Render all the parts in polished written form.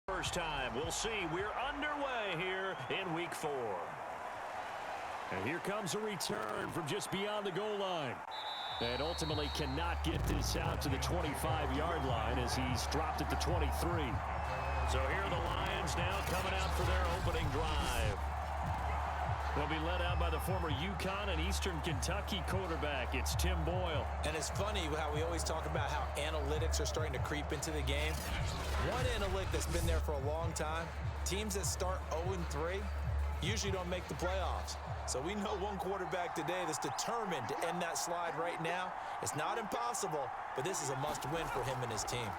First time, we'll see. We're underway here in Week 4. And here comes a return from just beyond the goal line. And ultimately cannot get this out to the 25-yard line as he's dropped at the 23. So here are the Lions now coming out for their opening drive. They'll be led out by the former UConn and Eastern Kentucky quarterback. It's Tim Boyle. And it's funny how we always talk about how analytics are starting to creep into the game. One analytic that's been there for a long time, teams that start 0-3 usually don't make the playoffs. So we know one quarterback today that's determined to end that slide right now. It's not impossible, but this is a must-win for him and his team.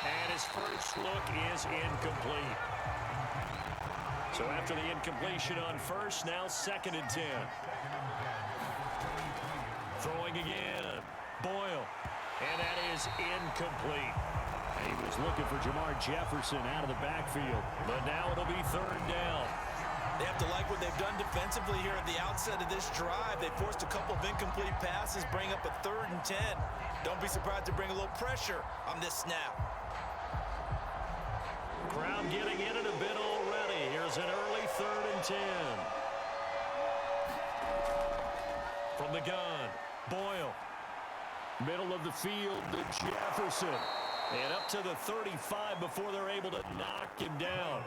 And his first look is incomplete. So after the incompletion on first, now 2nd and 10. Throwing again. Boyle. And that is incomplete. He was looking for Jamar Jefferson out of the backfield. But now it'll be 3rd down. They have to like what they've done defensively here at the outset of this drive. They forced a couple of incomplete passes, bring up a 3rd and 10. Don't be surprised to bring a little pressure on this snap. Crowd getting in it a bit already. Here's an early 3rd and 10. From the gun, Boyle. Middle of the field to Jefferson. And up to the 35 before they're able to knock him down.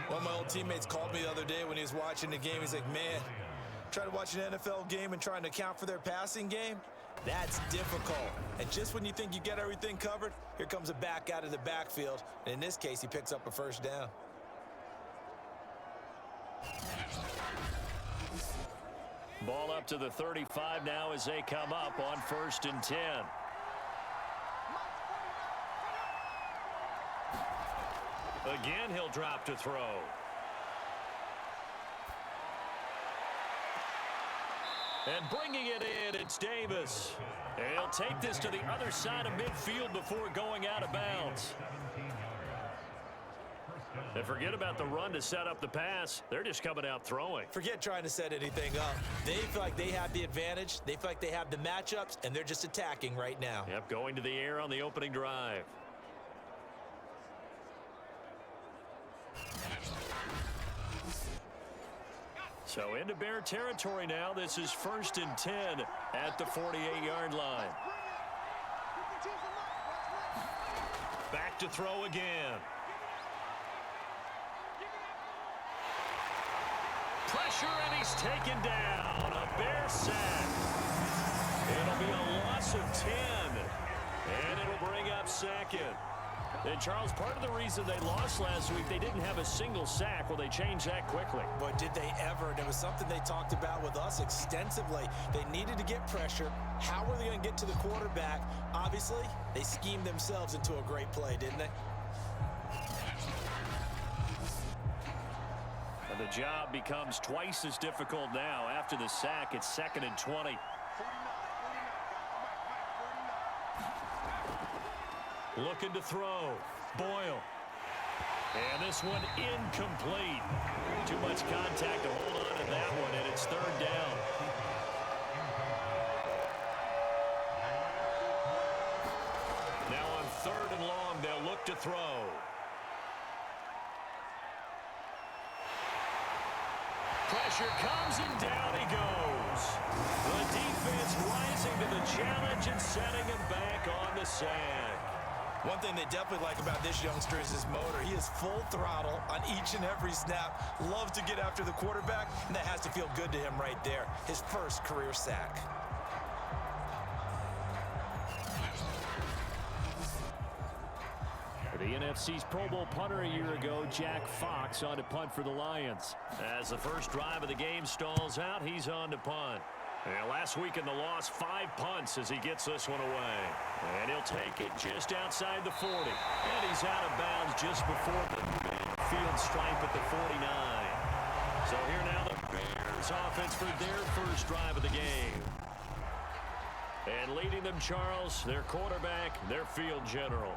One of my old teammates called me the other day when he was watching the game. He's like, man, trying to watch an NFL game and trying to account for their passing game, that's difficult. And just when you think you get everything covered, here comes a back out of the backfield. And in this case, he picks up a 1st down. Ball up to the 35 now as they come up on 1st and 10. Again, he'll drop to throw. And bringing it in, it's Davis. And he'll take this to the other side of midfield before going out of bounds. And forget about the run to set up the pass. They're just coming out throwing. Forget trying to set anything up. They feel like they have the advantage. They feel like they have the matchups, and they're just attacking right now. Yep, going to the air on the opening drive. So into Bear territory now. This is 1st and 10 at the 48-yard line. Back to throw again. Pressure, and he's taken down. A Bear sack. It'll be a loss of 10. And it'll bring up 2nd. And, Charles, part of the reason they lost last week, they didn't have a single sack. Well, they changed that quickly. But did they ever? And it was something they talked about with us extensively. They needed to get pressure. How were they going to get to the quarterback? Obviously, they schemed themselves into a great play, didn't they? And the job becomes twice as difficult now. After the sack, it's 2nd and 20. Looking to throw. Boyle. And this one incomplete. Too much contact to hold on to that one, and it's 3rd down. Now on 3rd and long, they'll look to throw. Pressure comes, and down he goes. The defense rising to the challenge and setting him back on the sack. One thing they definitely like about this youngster is his motor. He is full throttle on each and every snap. Loves to get after the quarterback, and that has to feel good to him right there. His first career sack. The NFC's Pro Bowl punter a year ago, Jack Fox, on to punt for the Lions. As the first drive of the game stalls out, he's on to punt. And last week in the loss, 5 punts as he gets this one away. And he'll take it just outside the 40. And he's out of bounds just before the midfield stripe at the 49. So here now the Bears offense for their first drive of the game. And leading them, Charles, their quarterback, their field general.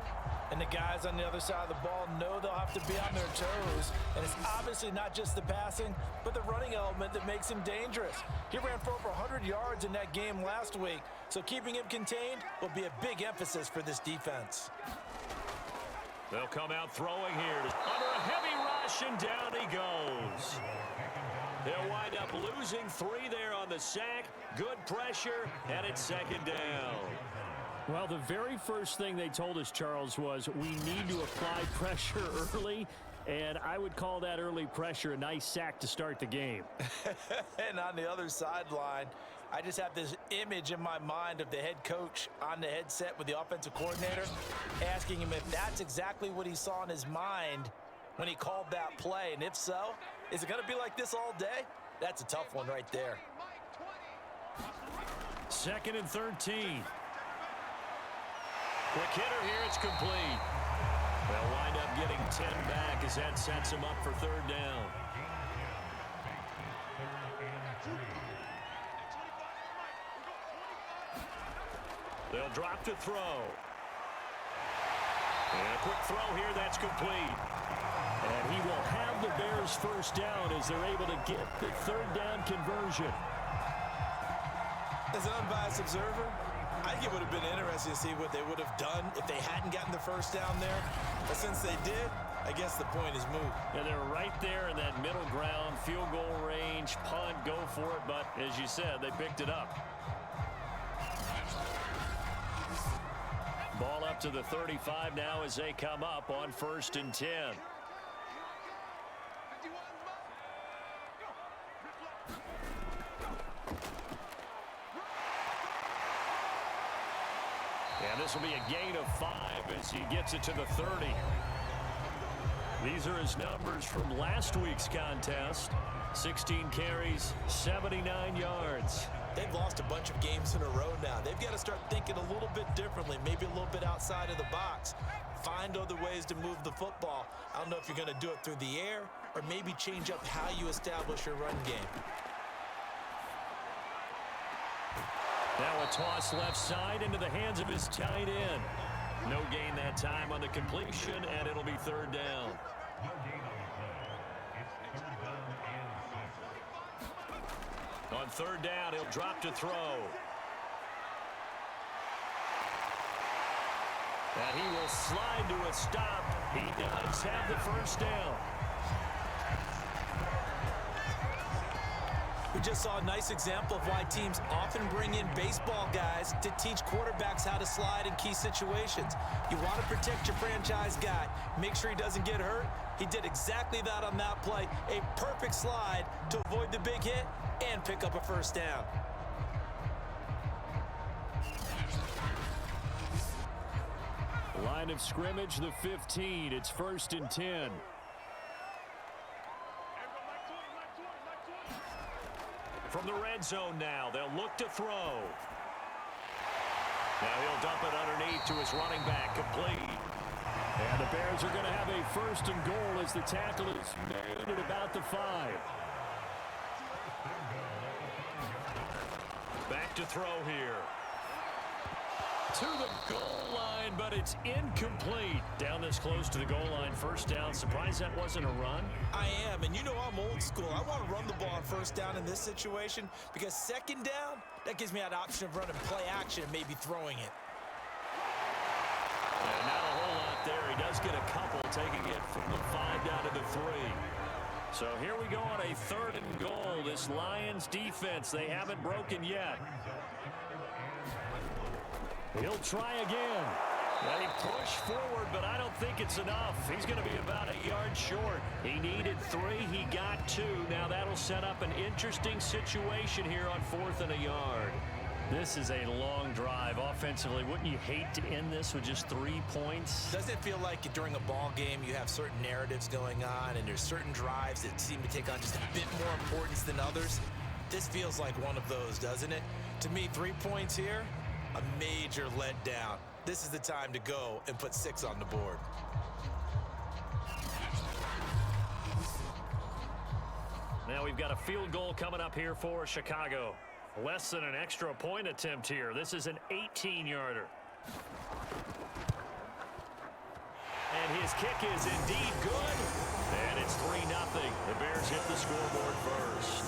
And the guys on the other side of the ball know they'll have to be on their toes. And it's obviously not just the passing, but the running element that makes him dangerous. He ran for over 100 yards in that game last week, so keeping him contained will be a big emphasis for this defense. They'll come out throwing here. Under a heavy rush, and down he goes. They'll wind up losing 3 there on the sack. Good pressure, and it's second down. Well, the very first thing they told us, Charles, was we need to apply pressure early, and I would call that early pressure a nice sack to start the game. And on the other sideline, I just have this image in my mind of the head coach on the headset with the offensive coordinator, asking him if that's exactly what he saw in his mind when he called that play. And if so, is it going to be like this all day? That's a tough one right there. 2nd and 13. Quick hitter here, it's complete. They'll wind up getting 10 back as that sets them up for 3rd down. They'll drop to throw. And a quick throw here, that's complete. And he will have the Bears 1st down as they're able to get the 3rd down conversion. As an unbiased observer, I think it would have been interesting to see what they would have done if they hadn't gotten the 1st down there. But since they did, I guess the point is moot. Yeah, they're right there in that middle ground, field goal range, punt, go for it. But as you said, they picked it up. Ball up to the 35 now as they come up on 1st and 10. And this will be a gain of 5 as he gets it to the 30. These are his numbers from last week's contest. 16 carries, 79 yards. They've lost a bunch of games in a row now. They've got to start thinking a little bit differently, maybe a little bit outside of the box. Find other ways to move the football. I don't know if you're going to do it through the air or maybe change up how you establish your run game. Now a toss left side into the hands of his tight end. No gain that time on the completion, and it'll be 3rd down. On 3rd down, he'll drop to throw. And he will slide to a stop. He does have the 1st down. We just saw a nice example of why teams often bring in baseball guys to teach quarterbacks how to slide in key situations. You want to protect your franchise guy. Make sure he doesn't get hurt. He did exactly that on that play. A perfect slide to avoid the big hit and pick up a 1st down. Line of scrimmage, the 15. It's 1st and 10. From the red zone now, they'll look to throw. Now he'll dump it underneath to his running back, complete. And the Bears are going to have a 1st and goal as the tackle is made at about the 5. Back to throw here. To the goal line, but it's incomplete. Down this close to the goal line, 1st down. Surprised that wasn't a run? I am, and you know I'm old school. I want to run the ball on 1st down in this situation because 2nd down, that gives me that option of running play action and maybe throwing it. And not a whole lot there. He does get a couple, taking it from the 5 down to the 3. So here we go on a 3rd and goal. This Lions defense, they haven't broken yet. He'll try again. They push forward, but I don't think it's enough. He's going to be about a yard short. He needed 3. He got 2. Now that'll set up an interesting situation here on 4th and a yard. This is a long drive. Offensively, wouldn't you hate to end this with just 3 points? Doesn't it feel like during a ball game you have certain narratives going on and there's certain drives that seem to take on just a bit more importance than others? This feels like one of those, doesn't it? To me, 3 points here, a major letdown. This is the time to go and put 6 on the board. Now we've got a field goal coming up here for Chicago. Less than an extra point attempt here. This is an 18-yarder. And his kick is indeed good. And it's 3-0. The Bears hit the scoreboard first.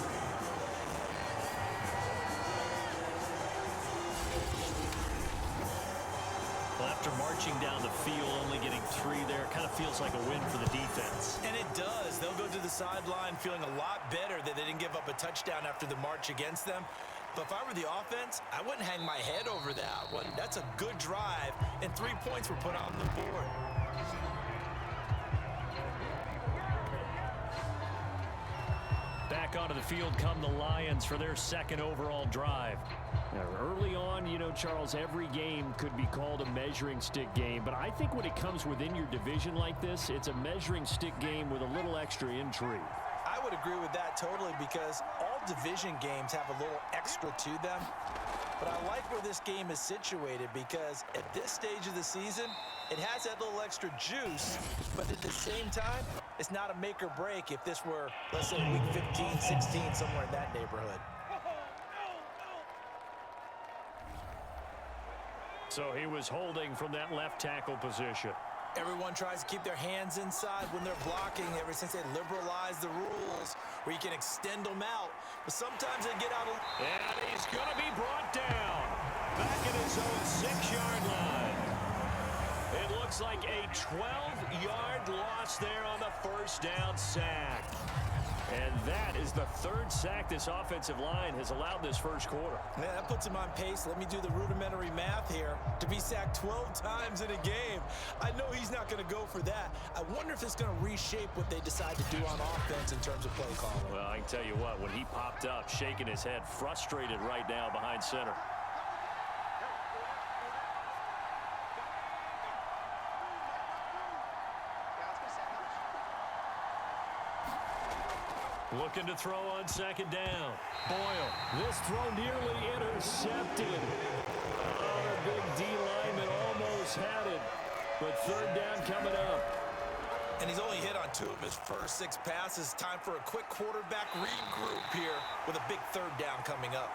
Well, after marching down the field, only getting 3 there, kind of feels like a win for the defense. And it does. They'll go to the sideline feeling a lot better that they didn't give up a touchdown after the march against them. But if I were the offense, I wouldn't hang my head over that one. That's a good drive, and 3 points were put on the board. Back onto the field come the Lions for their second overall drive. Now, early on, you know, Charles, every game could be called a measuring stick game. But I think when it comes within your division like this, it's a measuring stick game with a little extra intrigue. I would agree with that totally because all division games have a little extra to them. But I like where this game is situated because at this stage of the season, it has that little extra juice, but at the same time, it's not a make or break if this were, let's say, week 15, 16, somewhere in that neighborhood. So he was holding from that left tackle position. Everyone tries to keep their hands inside when they're blocking ever since they liberalized the rules where you can extend them out. But sometimes they get out of... And he's going to be brought down back at his own 6-yard line. It looks like a 12-yard loss there on the first down sack. And that is the 3rd sack this offensive line has allowed this first quarter. Yeah, that puts him on pace. Let me do the rudimentary math here. To be sacked 12 times in a game, I know he's not going to go for that. I wonder if it's going to reshape what they decide to do on offense in terms of play calling. Well, I can tell you what, when he popped up, shaking his head, frustrated right now behind center. Looking to throw on second down. Boyle. This throw nearly intercepted. Oh, the big D lineman almost had it. But 3rd down coming up. And he's only hit on 2 of his first 6 passes. Time for a quick quarterback regroup here with a big 3rd down coming up.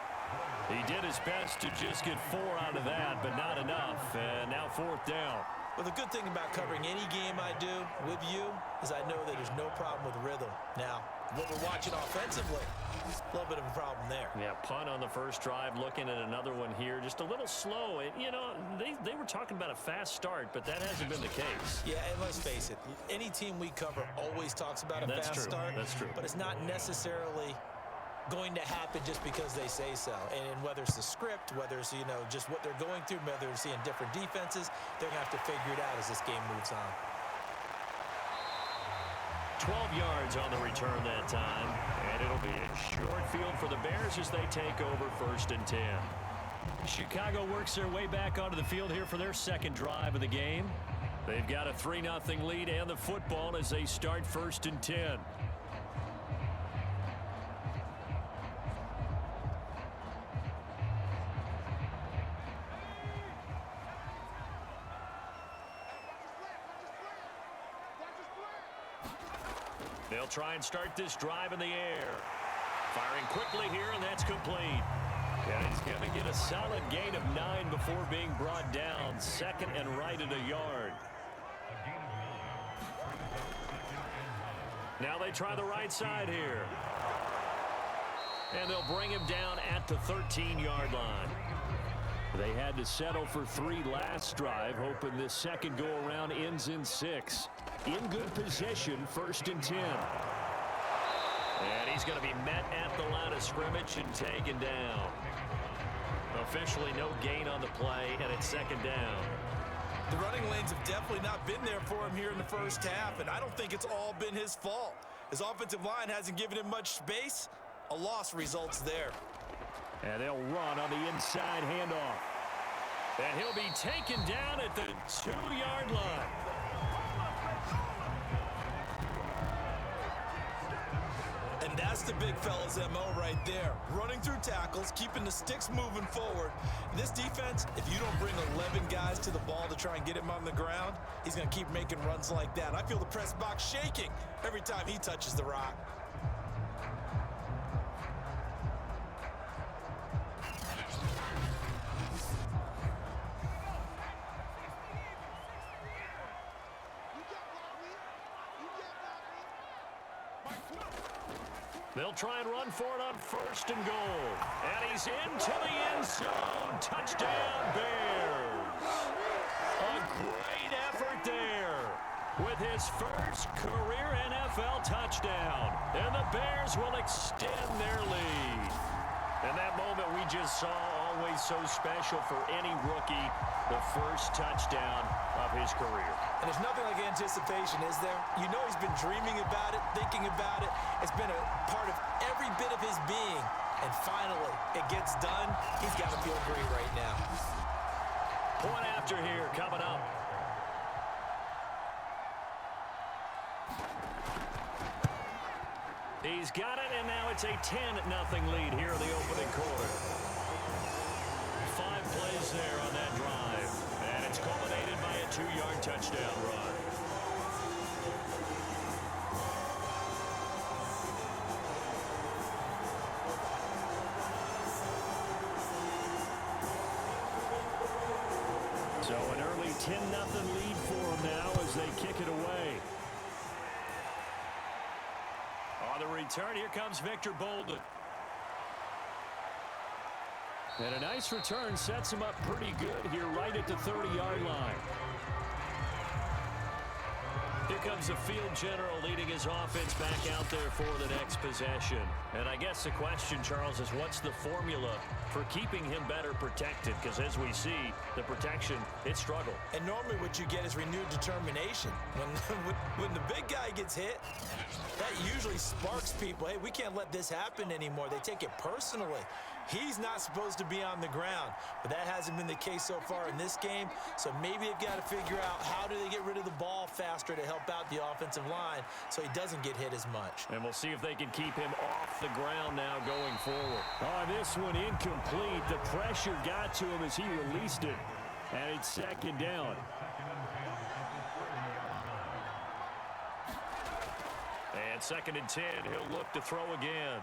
He did his best to just get 4 out of that, but not enough. And now 4th down. Well, the good thing about covering any game I do with you is I know that there's no problem with rhythm. Now, what we're watching offensively, a little bit of a problem there. Yeah, punt on the first drive, looking at another one here. Just a little slow. And, you know, they were talking about a fast start, but that hasn't been the case. Yeah, and let's face it, any team we cover always talks about a fast start. That's true. But it's not necessarily going to happen just because they say so. And whether it's the script, whether it's, you know, just what they're going through, whether they're seeing different defenses, they're going to have to figure it out as this game moves on. 12 yards on the return that time, and it'll be a short field for the Bears as they take over 1st and 10. Chicago works their way back onto the field here for their second drive of the game. They've got a 3-0 lead and the football as they start 1st and 10. They'll try and start this drive in the air. Firing quickly here, and that's complete. And he's going to get a solid gain of 9 before being brought down. 2nd and right at a yard. Now they try the right side here. And they'll bring him down at the 13-yard line. They had to settle for 3 last drive, hoping this second go-around ends in 6. In good possession, 1st and 10. And he's going to be met at the line of scrimmage and taken down. Officially no gain on the play, and it's 2nd down. The running lanes have definitely not been there for him here in the first half, and I don't think it's all been his fault. His offensive line hasn't given him much space. A loss results there. And they'll run on the inside handoff. And he'll be taken down at the 2-yard line. And that's the big fella's MO right there. Running through tackles, keeping the sticks moving forward. This defense, if you don't bring 11 guys to the ball to try and get him on the ground, he's going to keep making runs like that. I feel the press box shaking every time he touches the rock. They'll try and run for it on 1st and goal. And he's into the end zone. Touchdown, Bears. A great effort there with his first career NFL touchdown. And the Bears will extend their lead. And that moment we just saw, always so special for any rookie, the first touchdown of his career. And there's nothing like anticipation, is there? You know he's been dreaming about it, thinking about it. It's been a part of every bit of his being. And finally, it gets done. He's got to feel great right now. Point after here coming up. He's got it, and now it's a 10-0 lead here in the opening quarter. 5 plays there on that drive, and it's culminated by a 2-yard touchdown run. So an early 10-0 lead for them now as they kick it away. On the return, here comes Victor Bolden. And a nice return sets him up pretty good here right at the 30-yard line. Here comes the field general leading his offense back out there for the next possession. And I guess the question, Charles, is what's the formula for keeping him better protected? Because as we see, the protection, it struggled. And normally what you get is renewed determination. When the big guy gets hit, that usually sparks people. Hey, we can't let this happen anymore. They take it personally. He's not supposed to be on the ground, but that hasn't been the case so far in this game. So maybe they've got to figure out how do they get rid of the ball faster to help out the offensive line so he doesn't get hit as much. And we'll see if they can keep him off the ground now going forward. Oh, this one incomplete. The pressure got to him as he released it, and it's 2nd down. And 2nd and 10, he'll look to throw again.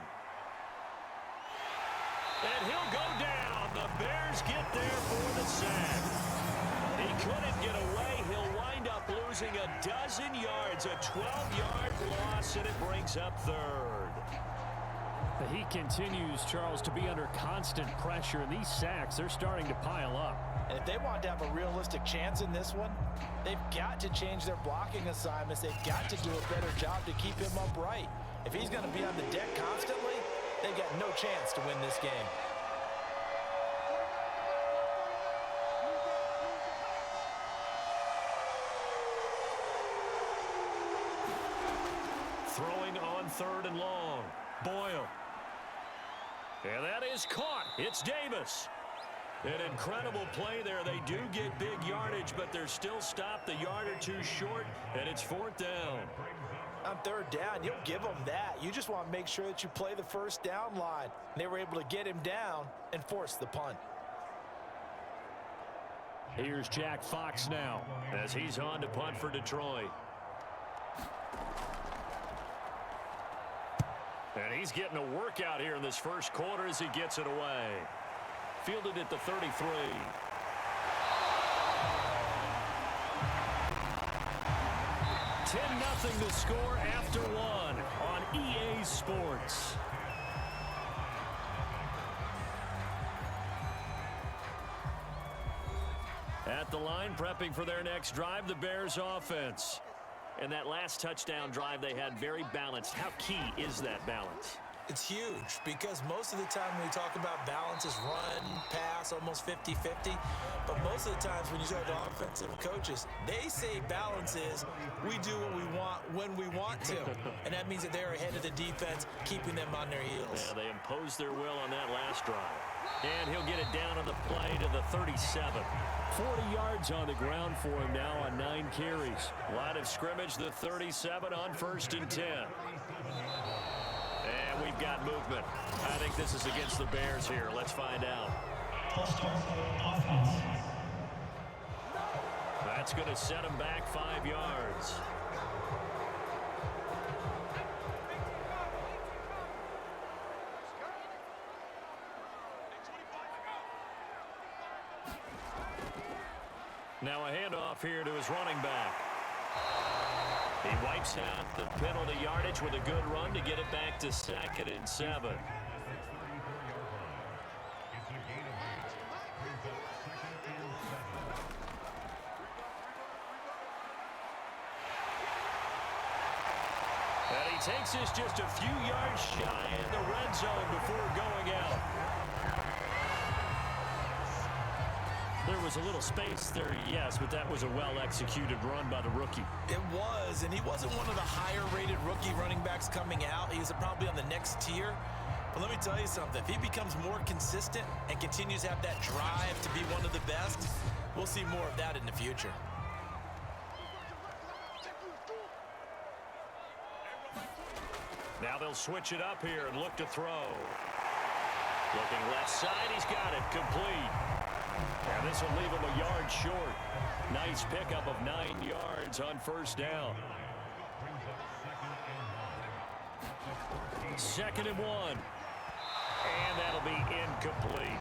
And he'll go down. The Bears get there for the sack. He couldn't get away. He'll wind up losing a dozen yards, a 12-yard loss, and it brings up 3rd. He continues, Charles, to be under constant pressure, and these sacks, they're starting to pile up. And if they want to have a realistic chance in this one, they've got to change their blocking assignments. They've got to do a better job to keep him upright. If he's going to be on the deck constantly, they've got no chance to win this game. Throwing on 3rd and long. Boyle. And that is caught. It's Davis. An incredible play there. They do get big yardage, but they're still stopped a yard or two short, and it's 4th down. On 3rd down, you'll give them that. You just want to make sure that you play the 1st down line. They were able to get him down and force the punt. Here's Jack Fox now as he's on to punt for Detroit. And he's getting a workout here in this first quarter as he gets it away. Fielded at the 33. Nothing to score after 1 on EA Sports. At the line, prepping for their next drive, the Bears offense. And that last touchdown drive they had very balanced. How key is that balance? It's huge because most of the time when we talk about balance is run, pass, almost 50-50. But most of the times when you talk to offensive coaches, they say balance is we do what we want when we want to. And that means that they're ahead of the defense, keeping them on their heels. Yeah, they imposed their will on that last drive. And he'll get it down on the play to the 37. 40 yards on the ground for him now on 9 carries. Line of scrimmage, the 37 on 1st and 10. And we've got movement. I think this is against the Bears here. Let's find out. That's going to set him back 5 yards. Now a handoff here to his running back. He wipes out the penalty yardage with a good run to get it back to 2nd and 7. And he takes this just a few yards shy in the red zone before going out. There was a little space there, yes, but that was a well-executed run by the rookie. It was, and he wasn't one of the higher-rated rookie running backs coming out. He was probably on the next tier. But let me tell you something. If he becomes more consistent and continues to have that drive to be one of the best, we'll see more of that in the future. Now they'll switch it up here and look to throw. Looking left side, he's got it, complete. And this will leave him a yard short. Nice pickup of 9 yards on 1st down. 2nd and 1. And that'll be incomplete.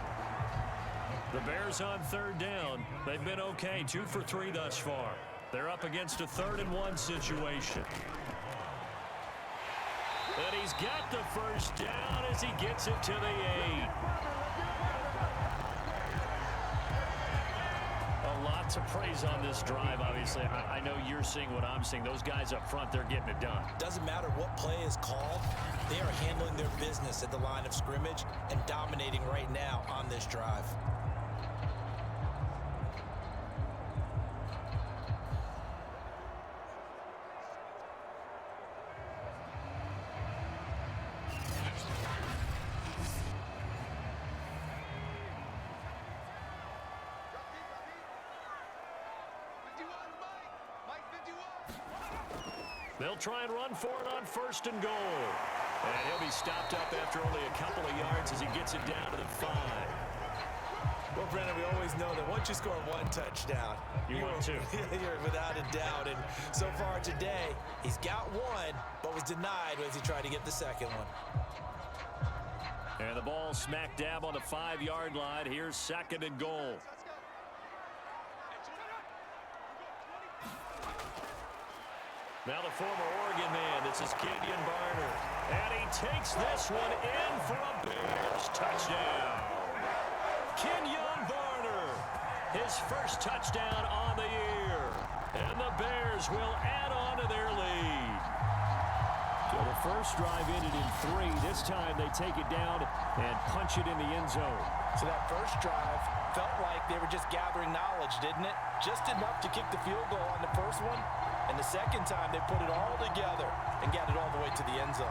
The Bears on 3rd down. They've been okay, 2 for 3 thus far. They're up against a 3rd and 1 situation. And he's got the 1st down as he gets it to the 8. A lot to praise on this drive, obviously. I know you're seeing what I'm seeing. Those guys up front, they're getting it done. Doesn't matter what play is called. They are handling their business at the line of scrimmage and dominating right now on this drive. They'll try and run for it on 1st and goal. And he'll be stopped up after only a couple of yards as he gets it down to the 5. Well, Brennan, we always know that once you score 1 touchdown, you want 2. You're without a doubt. And so far today, he's got 1, but was denied as he tried to get the 2nd one. And the ball smack dab on the 5-yard line. Here's 2nd and goal. Now the former Oregon man, this is Kenyon Barner. And he takes this one in for a Bears touchdown. Kenyon Barner, his 1st touchdown on the year. And the Bears will add on to their lead. So the first drive ended in 3. This time they take it down and punch it in the end zone. So that first drive felt like they were just gathering knowledge, didn't it? Just enough to kick the field goal on the first one. And the second time, they put it all together and got it all the way to the end zone.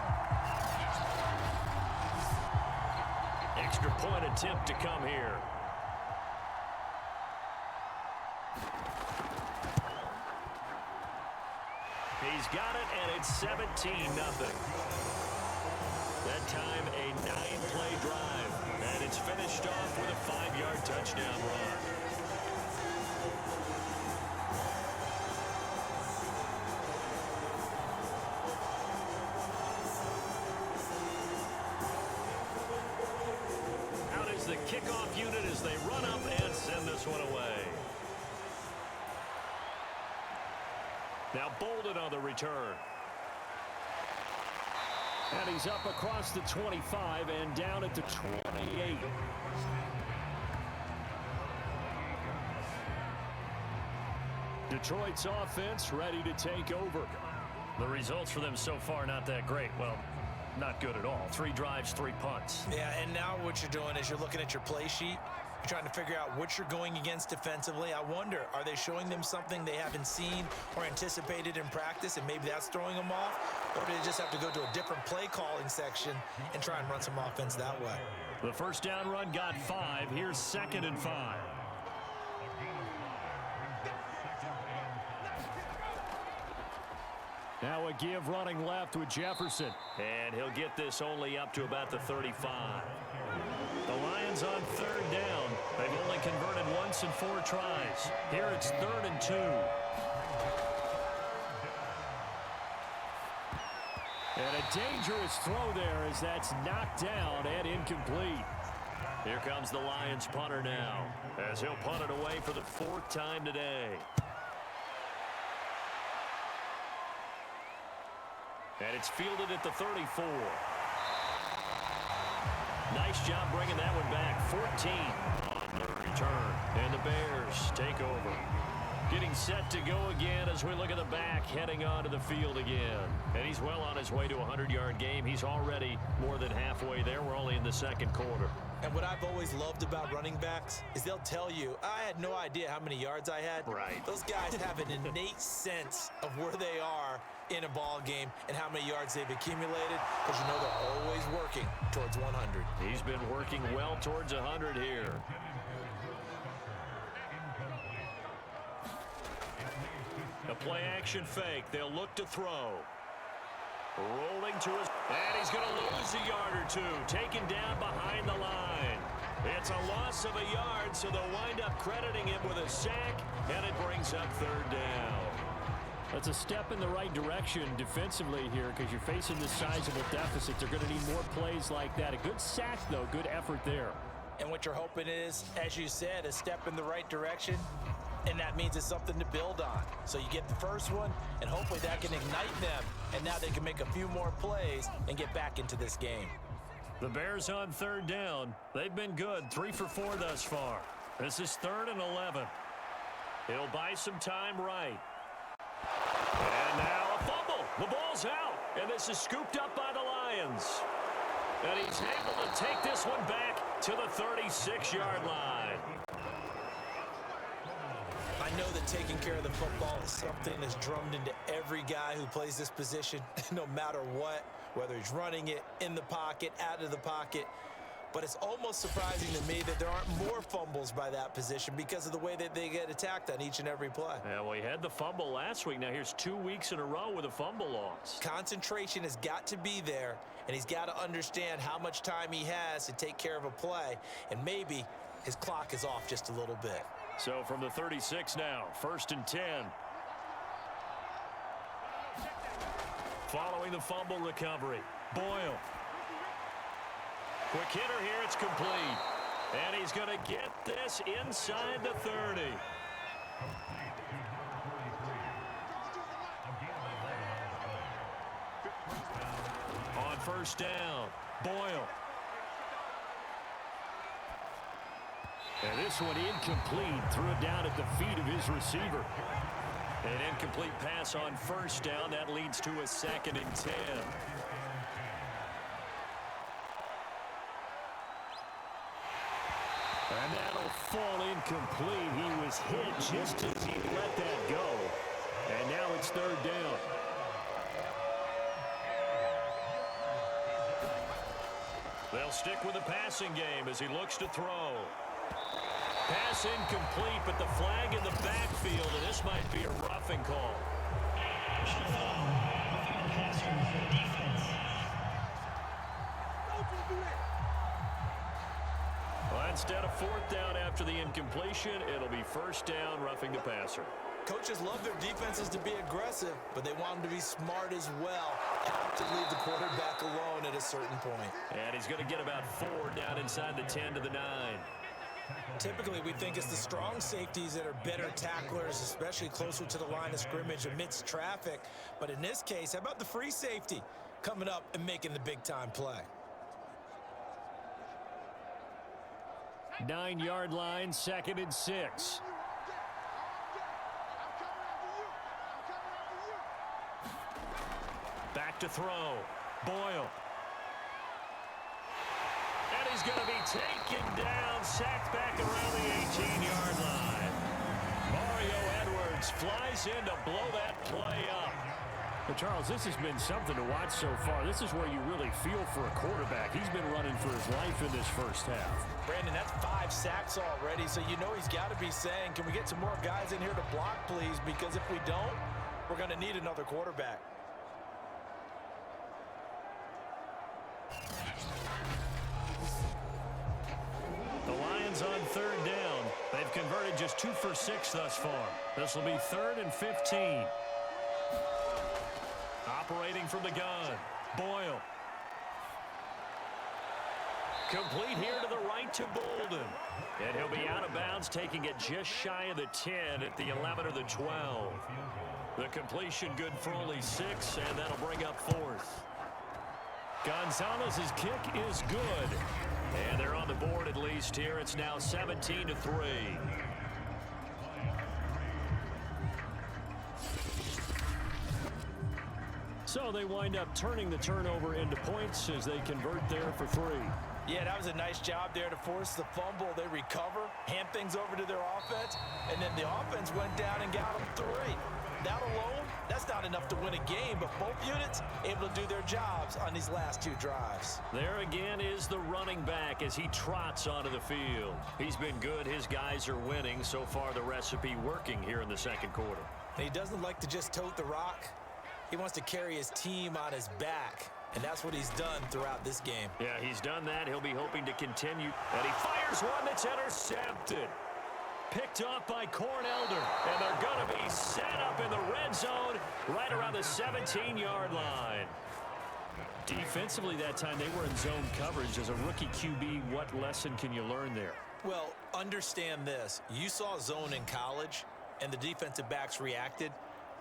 Extra point attempt to come here. He's got it, and it's 17-0. That time, a 9-play drive. And it's finished off with a 5-yard touchdown run. The kickoff unit as they run up and send this one away. Now Bolden on the return. And he's up across the 25 and down at the 28. Detroit's offense ready to take over. The results for them so far not that great. Well, not good at all. 3 drives, 3 punts. Yeah, and now what you're doing is you're looking at your play sheet. You're trying to figure out what you're going against defensively. I wonder, are they showing them something they haven't seen or anticipated in practice, and maybe that's throwing them off? Or do they just have to go to a different play calling section and try and run some offense that way? The 1st down run got 5. Here's 2nd and 5. Now a give running left with Jefferson. And he'll get this only up to about the 35. The Lions on 3rd down. They've only converted once in 4 tries. Here it's 3rd and 2. And a dangerous throw there as that's knocked down and incomplete. Here comes the Lions punter now as he'll punt it away for the 4th time today. And it's fielded at the 34. Nice job bringing that one back. 14 on the return. And the Bears take over. Getting set to go again as we look at the back, heading onto the field again. And he's well on his way to a 100-yard game. He's already more than halfway there. We're only in the second quarter. And what I've always loved about running backs is they'll tell you, I had no idea how many yards I had. Right. Those guys have an innate sense of where they are in a ball game and how many yards they've accumulated, because you know they're always working towards 100. He's been working well towards 100 here. A play-action fake. They'll look to throw. Rolling to his... And he's going to lose a yard or two. Taken down behind the line. It's a loss of a yard, so they'll wind up crediting him with a sack, and it brings up third down. That's a step in the right direction defensively here, because you're facing this sizable deficit. They're going to need more plays like that. A good sack, though. Good effort there. And what you're hoping is, as you said, a step in the right direction. And that means it's something to build on. So you get the first one, and hopefully that can ignite them. And now they can make a few more plays and get back into this game. The Bears on third down. They've been good, 3 for 4 thus far. This is 3rd and 11. He'll buy some time right. And now a fumble. The ball's out. And this is scooped up by the Lions. And he's able to take this one back to the 36-yard line. I know that taking care of the football is something that's drummed into every guy who plays this position, no matter what, whether he's running it, in the pocket, out of the pocket. But it's almost surprising to me that there aren't more fumbles by that position because of the way that they get attacked on each and every play. Yeah, well, he had the fumble last week. Now here's 2 weeks in a row with a fumble loss. Concentration has got to be there, and he's got to understand how much time he has to take care of a play, and maybe his clock is off just a little bit. So from the 36 now, 1st and 10. Following the fumble recovery, Boyle. Quick hitter here, it's complete. And he's going to get this inside the 30. On 1st down, Boyle. And this one incomplete. Threw it down at the feet of his receiver. An incomplete pass on 1st down. That leads to a 2nd and 10. And that'll fall incomplete. He was hit just as he let that go. And now it's 3rd down. They'll stick with the passing game as he looks to throw. Pass incomplete, but the flag in the backfield, and this might be a roughing call. Well, instead of 4th down after the incompletion, it'll be 1st down, roughing the passer. Coaches love their defenses to be aggressive, but they want them to be smart as well. Have to leave the quarterback alone at a certain point. And he's going to get about 4 down inside the 10 to the 9. Typically, we think it's the strong safeties that are better tacklers, especially closer to the line of scrimmage amidst traffic. But in this case, how about the free safety coming up and making the big-time play? 9-yard line, 2nd and 6. Back to throw. Boyle. And he's going to be taken down, sacked back around the 18-yard line. Mario Edwards flies in to blow that play up. But Charles, this has been something to watch so far. This is where you really feel for a quarterback. He's been running for his life in this first half. Brandon, that's 5 sacks already, so you know he's got to be saying, can we get some more guys in here to block, please? Because if we don't, we're going to need another quarterback. The Lions on 3rd down. They've converted just 2 for 6 thus far. This will be 3rd and 15. Operating from the gun, Boyle. Complete here to the right to Bolden. And he'll be out of bounds, taking it just shy of the 10 at the 11 or the 12. The completion good for only 6, and that'll bring up 4th. Gonzalez's kick is good. And they're on the board at least here. It's now 17-3. So they wind up turning the turnover into points as they convert there for 3. Yeah, that was a nice job there to force the fumble. They recover, hand things over to their offense, and then the offense went down and got them 3. That alone, that's not enough to win a game, but both units able to do their jobs on these last 2 drives. There again is the running back as he trots onto the field. He's been good. His guys are winning. So far, the recipe working here in the second quarter. And he doesn't like to just tote the rock. He wants to carry his team on his back, and that's what he's done throughout this game. Yeah, he's done that. He'll be hoping to continue. And he fires one that's intercepted. Picked off by Cornelder, and they're going to be set up in the red zone right around the 17-yard line. Defensively that time, they were in zone coverage. As a rookie QB, what lesson can you learn there? Well, understand this. You saw zone in college, and the defensive backs reacted,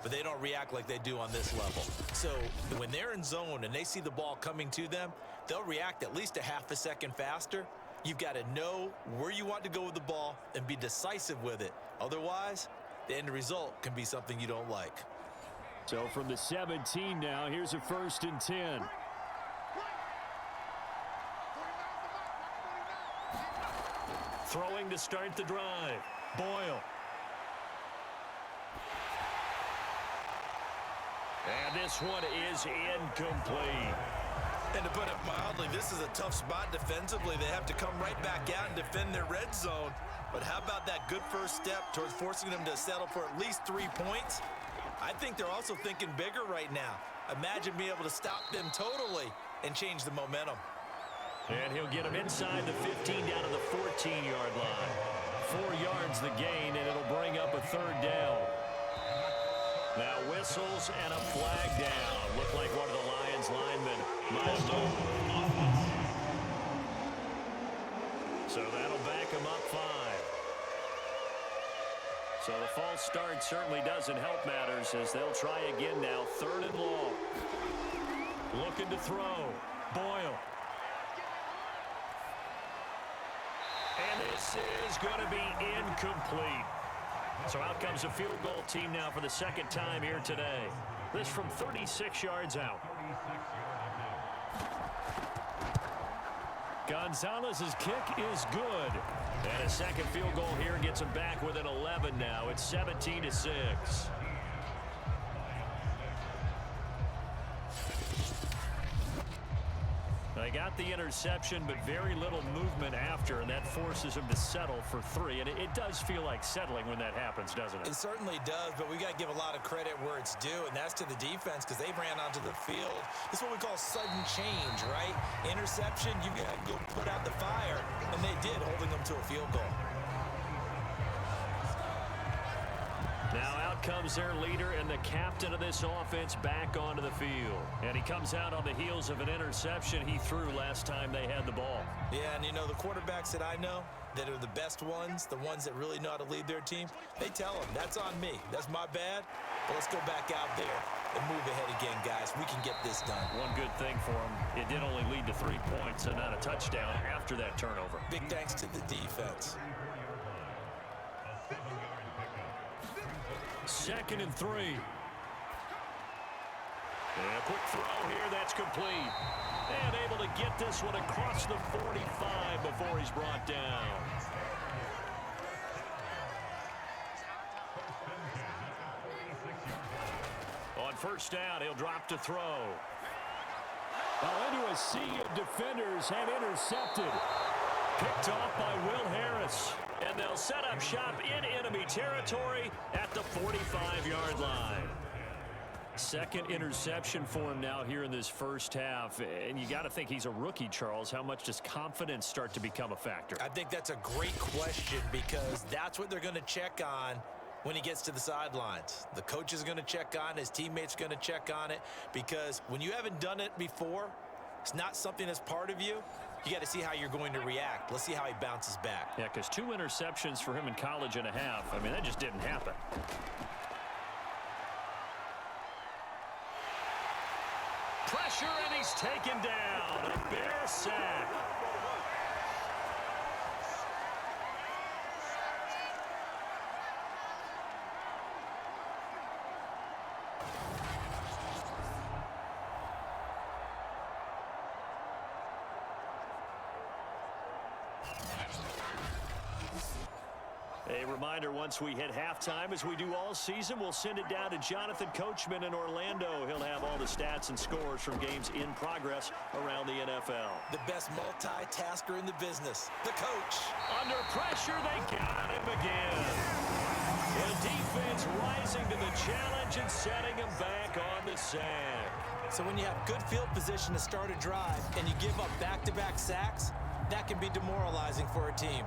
but they don't react like they do on this level. So when they're in zone and they see the ball coming to them, they'll react at least a half a second faster. You've got to know where you want to go with the ball and be decisive with it. Otherwise, the end result can be something you don't like. So from the 17 now, here's a 1st and 10. Throwing to start the drive. Boyle. And this one is incomplete. And to put it mildly, this is a tough spot defensively. They have to come right back out and defend their red zone. But how about that good first step towards forcing them to settle for at least 3 points? I think they're also thinking bigger right now. Imagine being able to stop them totally and change the momentum. And he'll get him inside the 15 down to the 14-yard line. 4 yards the gain, and it'll bring up a 3rd down. Now whistles and a flag down. Looked like one of the Lions linemen might have moved. So that'll back him up 5. So the false start certainly doesn't help matters as they'll try again now. 3rd and long. Looking to throw. Boyle. And this is going to be incomplete. So out comes a field goal team now for the 2nd time here today. This from 36 yards out. Gonzalez's kick is good. And a 2nd field goal here gets him back within 11 now. It's 17-6. They got the interception, but very little movement after, and that forces him to settle for 3. And it does feel like settling when that happens, doesn't it? It certainly does, but we got to give a lot of credit where it's due, and that's to the defense because they ran onto the field. It's what we call sudden change, right? Interception, you got to go put out the fire, and they did, holding them to a field goal. Now out comes their leader and the captain of this offense back onto the field. And he comes out on the heels of an interception he threw last time they had the ball. Yeah, and you know, the quarterbacks that I know that are the best ones, the ones that really know how to lead their team, they tell them, that's on me. That's my bad. But let's go back out there and move ahead again, guys. We can get this done. One good thing for him, it did only lead to 3 points and not a touchdown after that turnover. Big thanks to the defense. 2nd and 3. And a quick throw here, that's complete. And able to get this one across the 45 before he's brought down. On 1st down, he'll drop to throw. Well, into a sea of defenders and intercepted. Picked off by Will Harris. And they'll set up shop in enemy territory at the 45-yard line. 2nd interception for him now here in this 1st half. And you got to think he's a rookie, Charles. How much does confidence start to become a factor? I think that's a great question because that's what they're going to check on when he gets to the sidelines. The coach is going to check on, his teammates are going to check on it, because when you haven't done it before, it's not something that's part of you. You got to see how you're going to react. Let's see how he bounces back. Yeah, because 2 interceptions for him in college and a half. I mean, that just didn't happen. pressure, and he's taken down. A Bear sack. A reminder, once we hit halftime, as we do all season, we'll send it down to Jonathan Coachman in Orlando. He'll have all the stats and scores from games in progress around the NFL. The best multitasker in the business, the coach. Under pressure, they got him again. The defense rising to the challenge and setting him back on the sack. So when you have good field position to start a drive and you give up back-to-back sacks, that can be demoralizing for a team.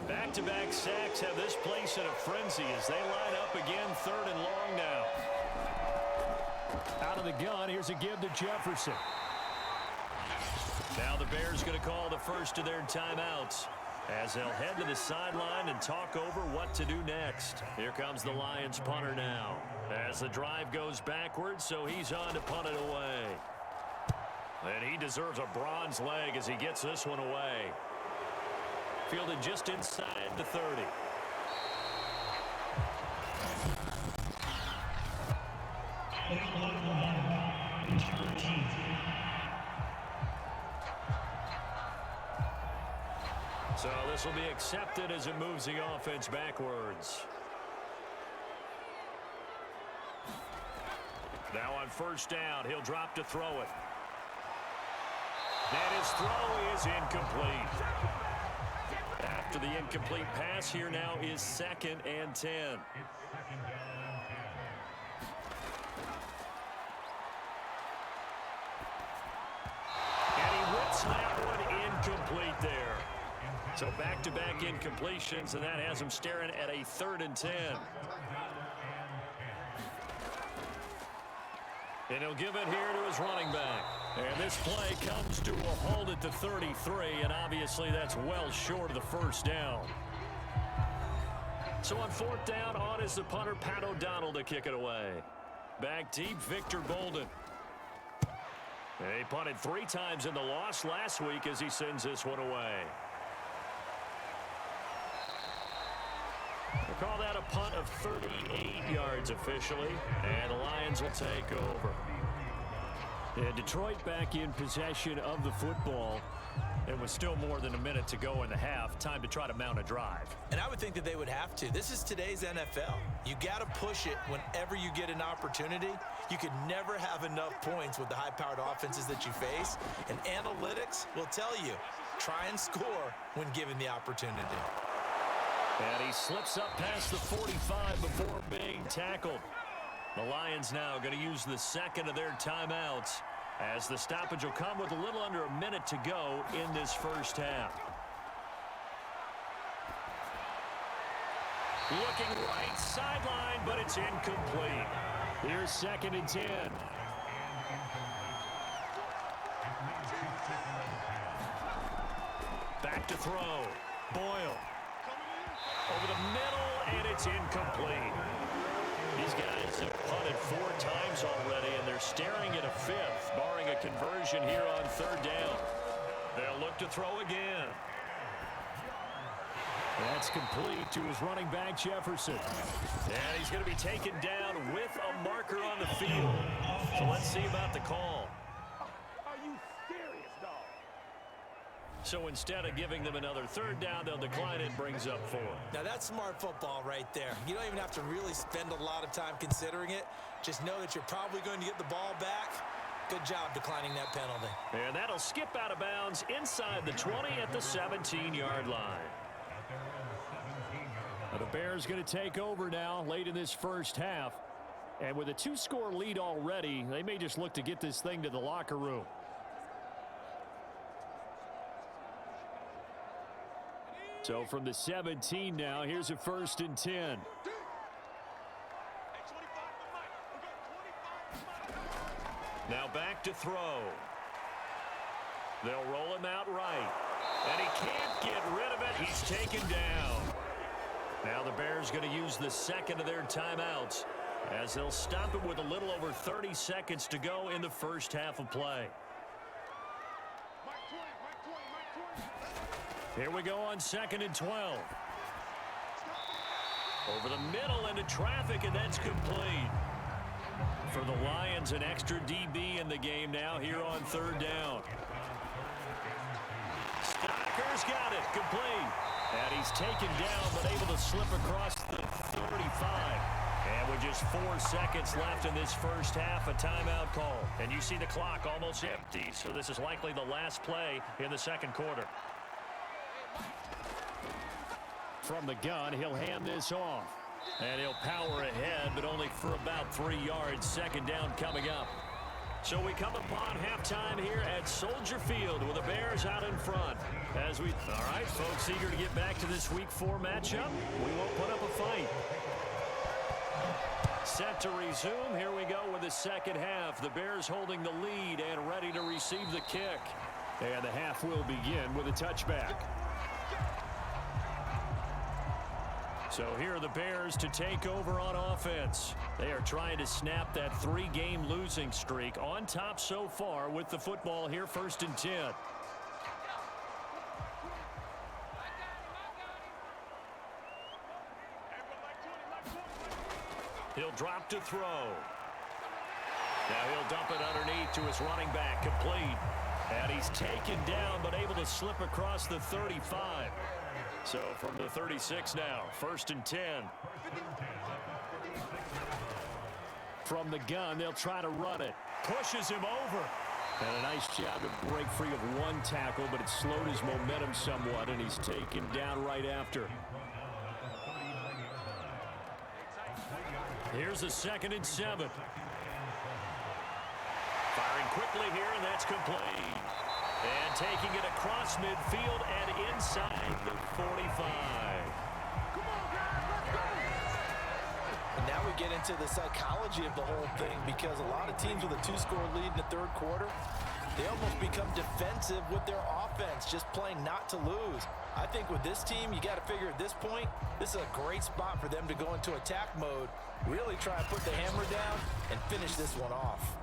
Back-to-back sacks have this place in a frenzy as they line up again, 3rd and long now. Out of the gun, here's a give to Jefferson. Now the Bears going to call the first of their timeouts as they'll head to the sideline and talk over what to do next. Here comes the Lions punter now as the drive goes backwards, so he's on to punt it away. And he deserves a bronze leg as he gets this one away. Fielded just inside the 30. So this will be accepted as it moves the offense backwards. Now on 1st down, he'll drop to throw it. And his throw is incomplete. After the incomplete pass, here now is 2nd and 10. And he whips that one incomplete there. So back-to-back incompletions, and that has him staring at a 3rd and 10. And he'll give it here to his running back. And this play comes to a halt at the 33, and obviously that's well short of the 1st down. So on 4th down, on is the punter, Pat O'Donnell, to kick it away. Back deep, Victor Bolden. He punted 3 times in the loss last week as he sends this one away. We'll call that a punt of 38 yards officially, and the Lions will take over. And Detroit back in possession of the football. And with still more than a minute to go in the half, time to try to mount a drive. And I would think that they would have to. This is today's NFL. You got to push it whenever you get an opportunity. You could never have enough points with the high-powered offenses that you face. And analytics will tell you, try and score when given the opportunity. And he slips up past the 45 before being tackled. The Lions now going to use the 2nd of their timeouts as the stoppage will come with a little under a minute to go in this 1st half. Looking right sideline, but it's incomplete. Here's 2nd and 10. Back to throw. Boyle. Over the middle, and it's incomplete. These guys have punted 4 times already, and they're staring at a 5th, barring a conversion here on 3rd down. They'll look to throw again. That's complete to his running back, Jefferson. And he's going to be taken down with a marker on the field. So let's see about the call. Are you serious, dog? So instead of giving them another 3rd down, they'll decline it and brings up 4. Now that's smart football right there. You don't even have to really spend a lot of time considering it. Just know that you're probably going to get the ball back. Good job declining that penalty. And that'll skip out of bounds inside the 20 at the 17-yard line. The Bears going to take over now late in this 1st half. And with a 2-score lead already, they may just look to get this thing to the locker room. So from the 17 now, here's a 1st and 10. Now back to throw. They'll roll him out right. And he can't get rid of it. He's taken down. Now the Bears going to use the second of their timeouts as they'll stop it with a little over 30 seconds to go in the first half of play. Here we go on 2nd and 12. Over the middle into traffic, and that's complete. For the Lions, an extra DB in the game now here on 3rd down. Stocker's got it, complete. And he's taken down, but able to slip across the 35. And with just 4 seconds left in this first half, a timeout call. And you see the clock almost empty, so this is likely the last play in the second quarter. From the gun, he'll hand this off. And he'll power ahead, but only for about 3 yards. 2nd down coming up. So we come upon halftime here at Soldier Field with the Bears out in front. All right, folks, eager to get back to this Week 4 matchup. We won't put up a fight. Set to resume. Here we go with the second half. The Bears holding the lead and ready to receive the kick. And the half will begin with a touchback. So here are the Bears to take over on offense. They are trying to snap that 3-game losing streak. On top so far with the football here, 1st and 10. He'll drop to throw. Now he'll dump it underneath to his running back, complete. And he's taken down, but able to slip across the 35. So from the 36 now, 1st and 10. From the gun, they'll try to run it. Pushes him over. And a nice job to break free of 1 tackle, but it slowed his momentum somewhat, and he's taken down right after. Here's a 2nd and 7. Firing quickly here, and that's complete. And taking it across midfield and inside the 45. And now we get into the psychology of the whole thing, because a lot of teams with a 2-score lead in the 3rd quarter, they almost become defensive with their offense, just playing not to lose. I think with this team, you got to figure at this point, this is a great spot for them to go into attack mode, really try and put the hammer down and finish this one off.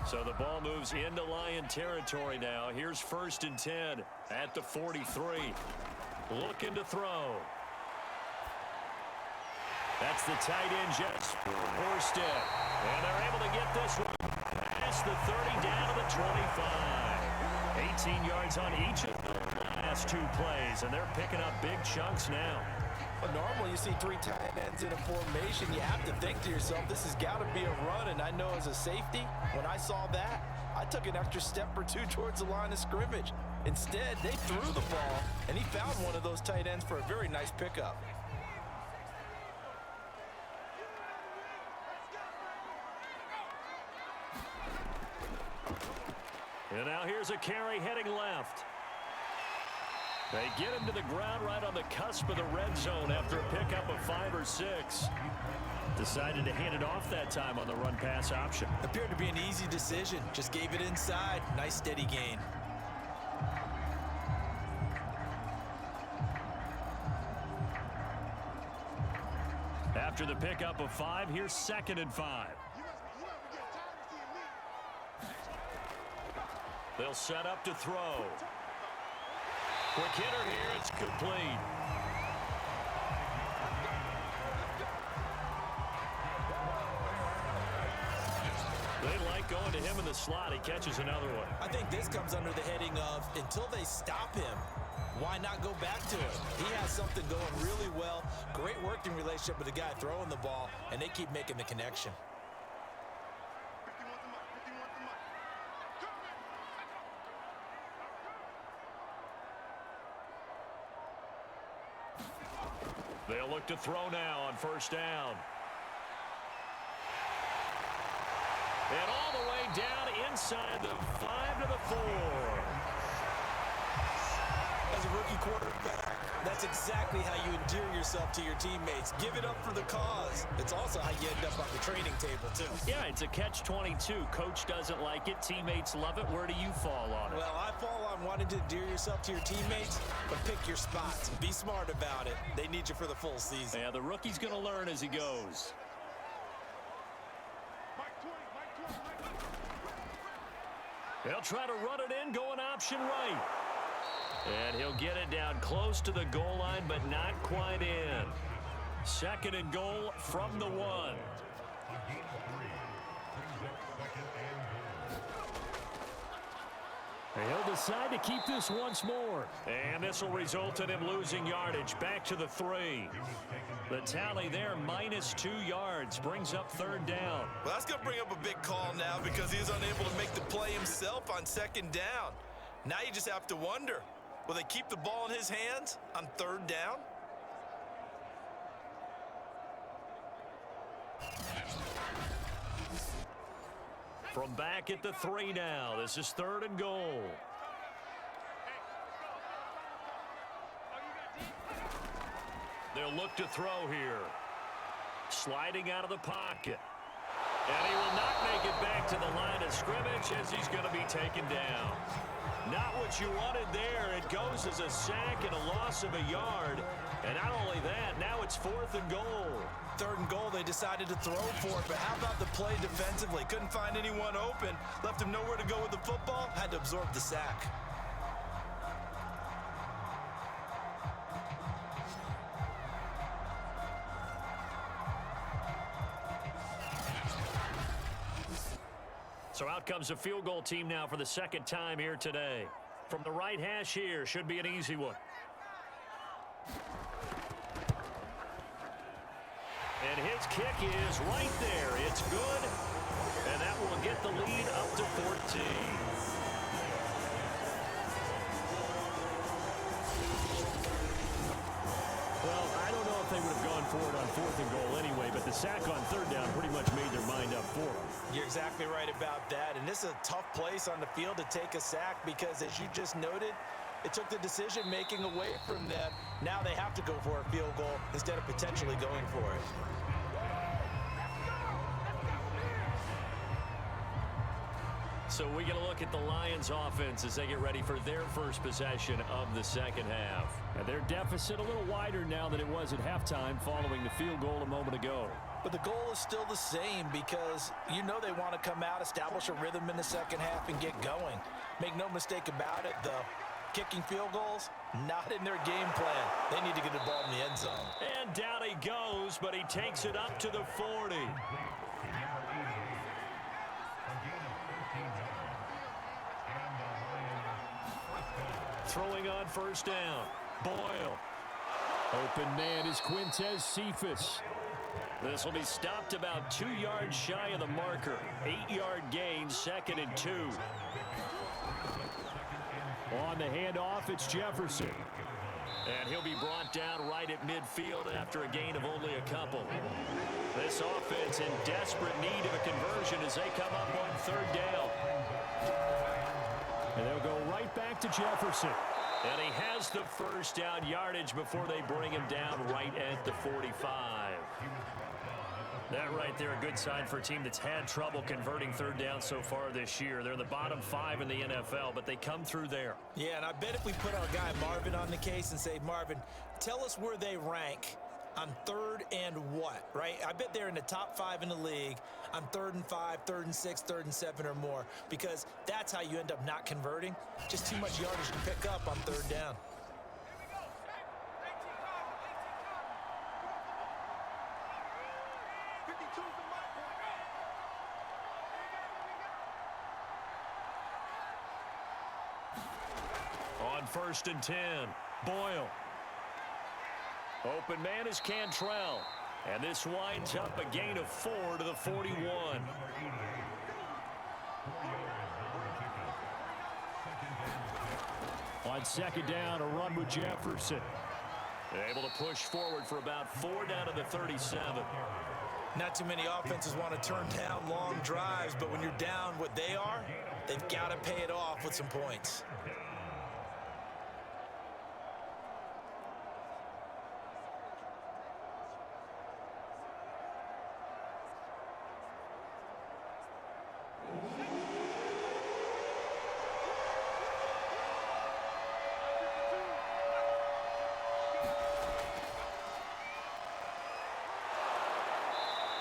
So the ball moves into Lion territory now. Here's 1st and 10 at the 43. Looking to throw. That's the tight end, Jesper Horsted. And they're able to get this one past the 30 down to the 25. 18 yards on each of the last 2 plays, and they're picking up big chunks now. But normally you see 3 tight ends in a formation. You have to think to yourself, this has got to be a run. And I know as a safety, when I saw that, I took an extra step or 2 towards the line of scrimmage. Instead, they threw the ball, and he found one of those tight ends for a very nice pickup. And now here's a carry heading left. They get him to the ground right on the cusp of the red zone after a pickup of 5 or 6. Decided to hand it off that time on the run-pass option. Appeared to be an easy decision. Just gave it inside. Nice steady gain. After the pickup of 5, here's 2nd and 5. They'll set up to throw. Quick hitter here, it's complete. They like going to him in the slot. He catches another one. I think this comes under the heading of, until they stop him, why not go back to it? He has something going really well. Great working relationship with the guy throwing the ball, and they keep making the connection. They'll look to throw now on 1st down. And all the way down inside the 5 to the 4. As a rookie quarterback, that's exactly how you endear yourself to your teammates. Give it up for the cause. It's also how you end up on the training table, too. Yeah, it's a catch-22. Coach doesn't like it. Teammates love it. Where do you fall on it? Well, I fall on wanting to endear yourself to your teammates, but pick your spots. Be smart about it. They need you for the full season. Yeah, the rookie's going to learn as he goes. He'll try to run it in, going option right. And he'll get it down close to the goal line, but not quite in. 2nd and goal from the 1. He'll decide to keep this once more. And this will result in him losing yardage. Back to the 3. The tally there, -2 yards, brings up 3rd down. Well, that's going to bring up a big call now because he is unable to make the play himself on 2nd down. Now you just have to wonder, will they keep the ball in his hands on 3rd down? From back at the 3 now. This is 3rd and goal. They'll look to throw here. Sliding out of the pocket. And he will not make it back to the line of scrimmage as he's going to be taken down. Not what you wanted there. It goes as a sack and a loss of a yard. And not only that, now it's 4th and goal. 3rd and goal, they decided to throw for it, but how about the play defensively? Couldn't find anyone open, left him nowhere to go with the football, had to absorb the sack. So out comes a field goal team now for the 2nd time here today. From the right hash here, should be an easy one. And his kick is right there. It's good. And that will get the lead up to 14. Well, I don't know if they would have gone for it on 4th and goal anyway, but the sack on 3rd down pretty much made their mind up for them. You're exactly right about that. And this is a tough place on the field to take a sack because, as you just noted, it took the decision-making away from them. Now they have to go for a field goal instead of potentially going for it. So we get a look at the Lions offense as they get ready for their first possession of the 2nd half. And their deficit a little wider now than it was at halftime following the field goal a moment ago. But the goal is still the same because you know they want to come out, establish a rhythm in the 2nd half, and get going. Make no mistake about it, though. Kicking field goals, not in their game plan. They need to get the ball in the end zone. And down he goes, but he takes it up to the 40. Throwing on 1st down. Boyle. Open man is Quintez Cephas. This will be stopped about 2 yards shy of the marker. 8-yard gain, 2nd and 2. On the handoff, it's Jefferson. And he'll be brought down right at midfield after a gain of only a couple. This offense in desperate need of a conversion as they come up on 3rd down. And they'll go right back to Jefferson. And he has the 1st down yardage before they bring him down right at the 45. That right there, a good sign for a team that's had trouble converting 3rd down so far this year. They're in the bottom 5 in the NFL, but they come through there. Yeah, and I bet if we put our guy Marvin on the case and say, Marvin, tell us where they rank on 3rd and what, right? I bet they're in the top 5 in the league on 3rd and 5, 3rd and 6, 3rd and 7 or more, because that's how you end up not converting. Just too much yardage to pick up on 3rd down. On 1st and 10, Boyle. Open man is Cantrell. And this winds up a gain of 4 to the 41. On 2nd down, a run with Jefferson. Able to push forward for about 4 down to the 37. Not too many offenses want to turn down long drives, but when you're down what they are, they've got to pay it off with some points.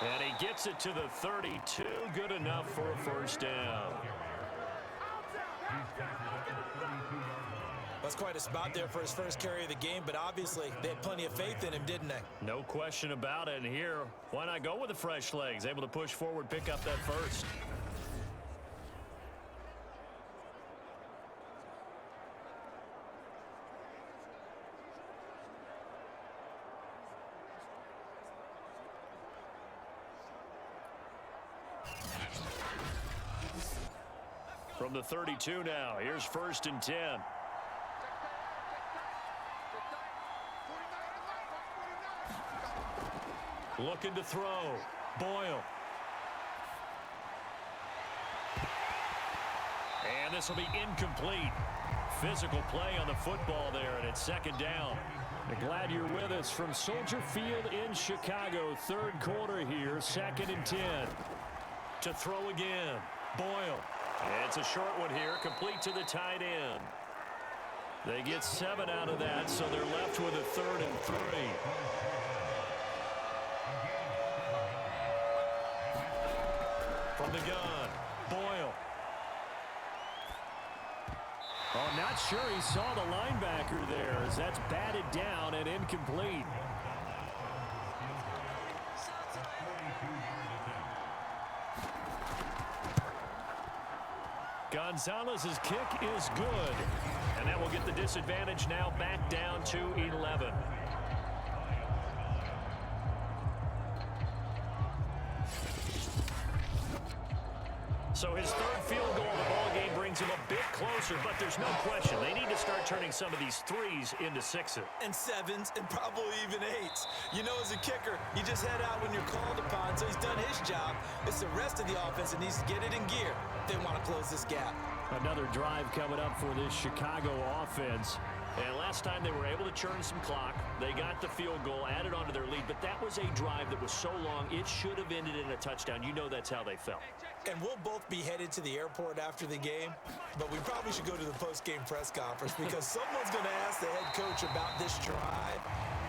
And he gets it to the 32. Good enough for a first down. That's quite a spot there for his first carry of the game, but obviously they had plenty of faith in him, didn't they? No question about it. And here, why not go with the fresh legs? Able to push forward, pick up that first. From the 32 now, here's 1st and 10. Looking to throw. Boyle. And this will be incomplete. Physical play on the football there, and it's 2nd down. Glad you're with us from Soldier Field in Chicago. 3rd quarter here, 2nd and 10. To throw again. Boyle. It's a short one here, complete to the tight end. They get 7 out of that, so they're left with a 3rd and 3. From the gun, Boyle. Oh, not sure he saw the linebacker there as that's batted down and incomplete. Gonzalez's kick is good. And that will get the disadvantage now back down to 11. So his 3rd field goal of the ball game brings him a bit closer, but there's no question they need to start turning some of these 3s into 6s. And 7s and probably even 8s. You know, as a kicker, you just head out when you're called upon, so he's done his job. It's the rest of the offense that needs to get it in gear if they want to close this gap. Another drive coming up for this Chicago offense. And last time they were able to churn some clock. They got the field goal, added on to their lead, but that was a drive that was so long, it should have ended in a touchdown. You know that's how they felt. And we'll both be headed to the airport after the game, but we probably should go to the post-game press conference because someone's going to ask the head coach about this drive,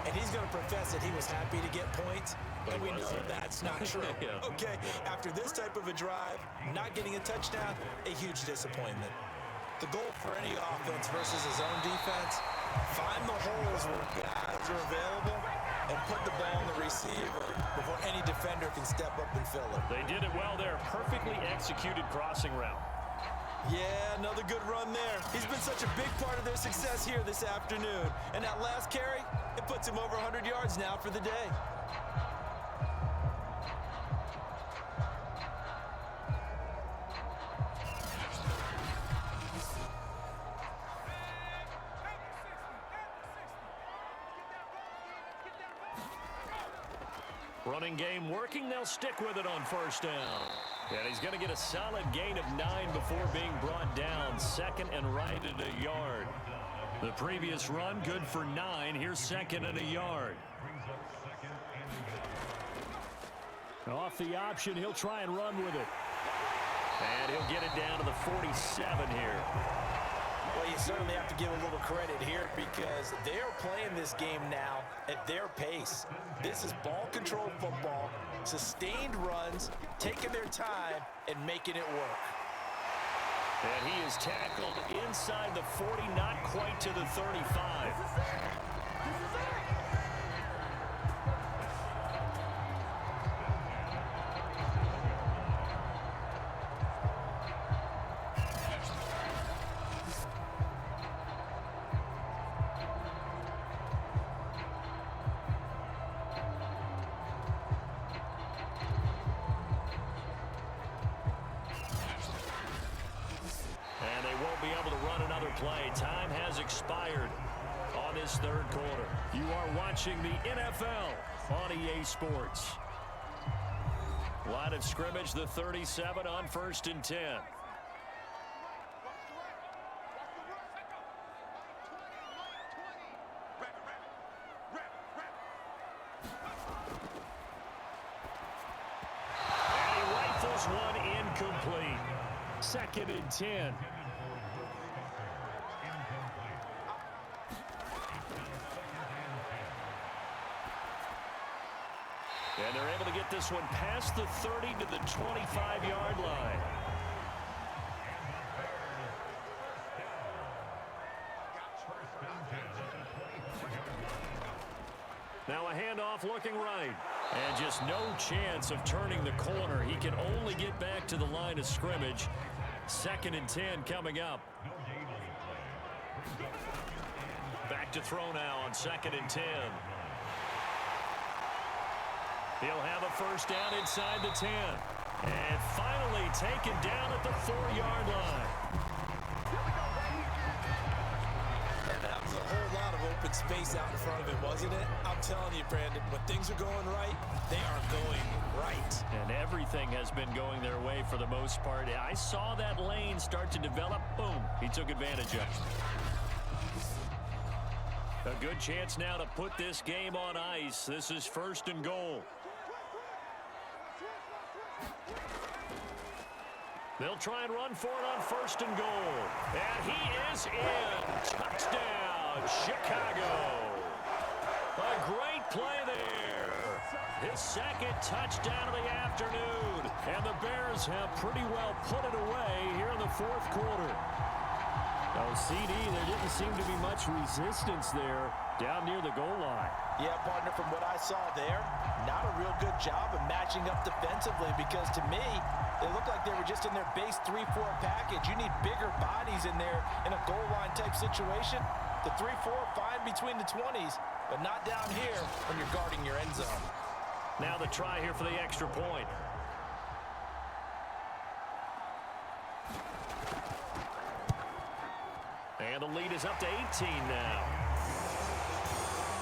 and he's going to profess that he was happy to get points, and we know that's not true. Yeah. Okay, after this type of a drive, not getting a touchdown, a huge disappointment. The goal for any offense versus his own defense, find the holes where guys are available and put the ball on the receiver before any defender can step up and fill it. They did it well there. Perfectly executed crossing route. Yeah, another good run there. He's been such a big part of their success here this afternoon. And that last carry, it puts him over 100 yards now for the day. Running game working. They'll stick with it on 1st down. And he's going to get a solid gain of 9 before being brought down. 2nd and right at a yard. The previous run good for 9. Here's 2nd and a yard. Off the option, he'll try and run with it. And he'll get it down to the 47 here. Well, you certainly have to give a little credit here because they are playing this game now at their pace. This is ball control football, sustained runs, taking their time, and making it work. And he is tackled inside the 40, not quite to the 35. Play. Time has expired on this 3rd quarter. You are watching the NFL on EA Sports. Line of scrimmage, the 37 on 1st and 10. And he rifles one incomplete. 2nd and 10. And they're able to get this one past the 30 to the 25-yard line. Now a handoff looking right. And just no chance of turning the corner. He can only get back to the line of scrimmage. 2nd and 10 coming up. Back to throw now on 2nd and 10. He'll have a first down inside the 10. And finally taken down at the 4-yard line. And that was a whole lot of open space out in front of it, wasn't it? I'm telling you, Brandon, when things are going right, they are going right. And everything has been going their way for the most part. I saw that lane start to develop. Boom. He took advantage of it. A good chance now to put this game on ice. This is 1st and goal. They'll try and run for it on 1st and goal. And he is in. Touchdown, Chicago. A great play there. His 2nd touchdown of the afternoon. And the Bears have pretty well put it away here in the 4th quarter. Oh, CD, there didn't seem to be much resistance there down near the goal line. Yeah, partner, from what I saw there, not a real good job of matching up defensively because to me, they looked like they were just in their base 3-4 package. You need bigger bodies in there in a goal line type situation. The 3-4 fine between the 20s, but not down here when you're guarding your end zone. Now the try here for the extra point. And the lead is up to 18 now.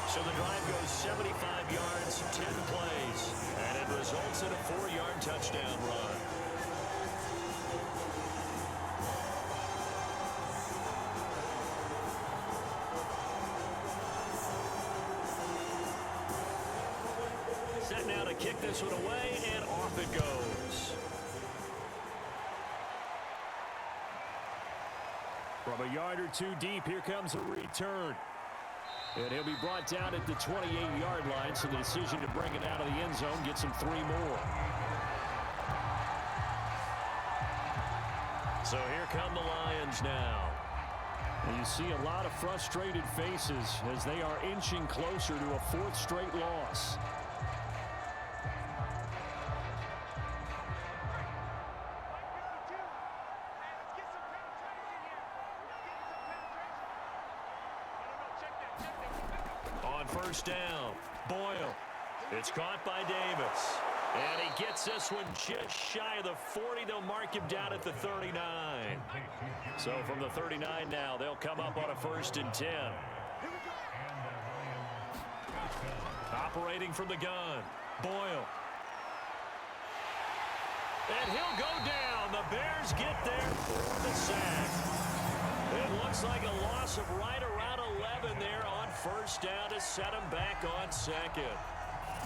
So the drive goes 75 yards, 10 plays, and it results in a 4-yard touchdown run. Set now to kick this one away, and off it goes. From a yard or two deep, here comes a return. And he'll be brought down at the 28-yard line, so the decision to bring it out of the end zone gets him 3 more. So here come the Lions now. And you see a lot of frustrated faces as they are inching closer to a 4th straight loss. First down, Boyle. It's caught by Davis. And he gets this one just shy of the 40. They'll mark him down at the 39. So from the 39 now, they'll come up on a 1st and 10. Operating from the gun, Boyle. And he'll go down. The Bears get there for the sack. It looks like a loss of right around 11 there on 1st down to set him back on 2nd.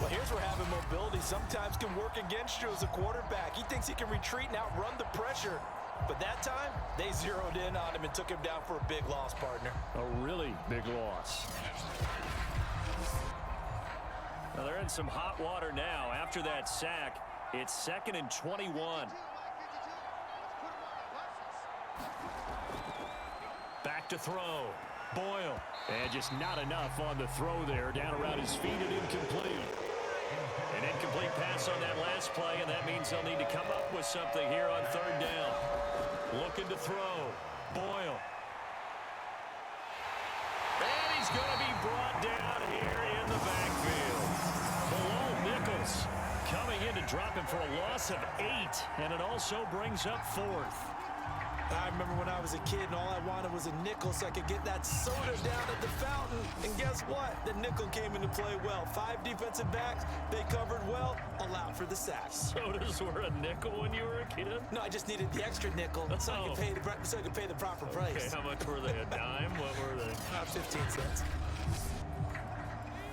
Well, here's where having mobility sometimes can work against you as a quarterback. He thinks he can retreat and outrun the pressure. But that time, they zeroed in on him and took him down for a big loss, partner. A really big loss. Now they're in some hot water now. After that sack, it's 2nd and 21. Back to throw. Boyle. And just not enough on the throw there. Down around his feet and incomplete. An incomplete pass on that last play, and that means they'll need to come up with something here on 3rd down. Looking to throw. Boyle. And he's going to be brought down here in the backfield. Below Nichols coming in to drop him for a loss of 8, and it also brings up 4th. I remember when I was a kid and all I wanted was a nickel so I could get that soda down at the fountain. And guess what? The nickel came into play well. 5 defensive backs, they covered well, allowed for the sacks. Sodas were a nickel when you were a kid? No, I just needed the extra nickel so I could pay the proper price. Okay, how much were they? A dime? What were they? 15 cents.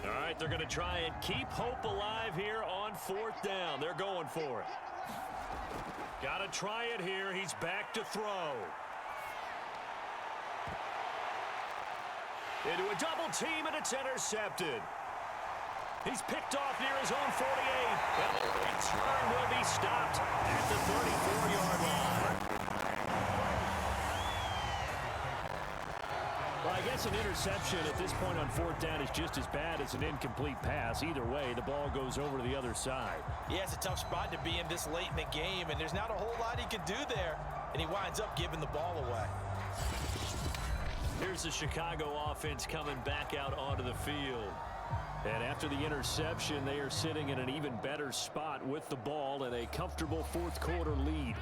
All right, they're going to try and keep hope alive here on 4th down. They're going for it. Got to try it here. He's back to throw. Into a double team, and it's intercepted. He's picked off near his own 48. And the return will be stopped at the 34-yard line. Well, I guess an interception at this point on fourth down is just as bad as an incomplete pass. Either way, the ball goes over to the other side. Yeah, it's a tough spot to be in this late in the game, and there's not a whole lot he can do there. And he winds up giving the ball away. Here's the Chicago offense coming back out onto the field. And after the interception, they are sitting in an even better spot with the ball and a comfortable fourth quarter lead.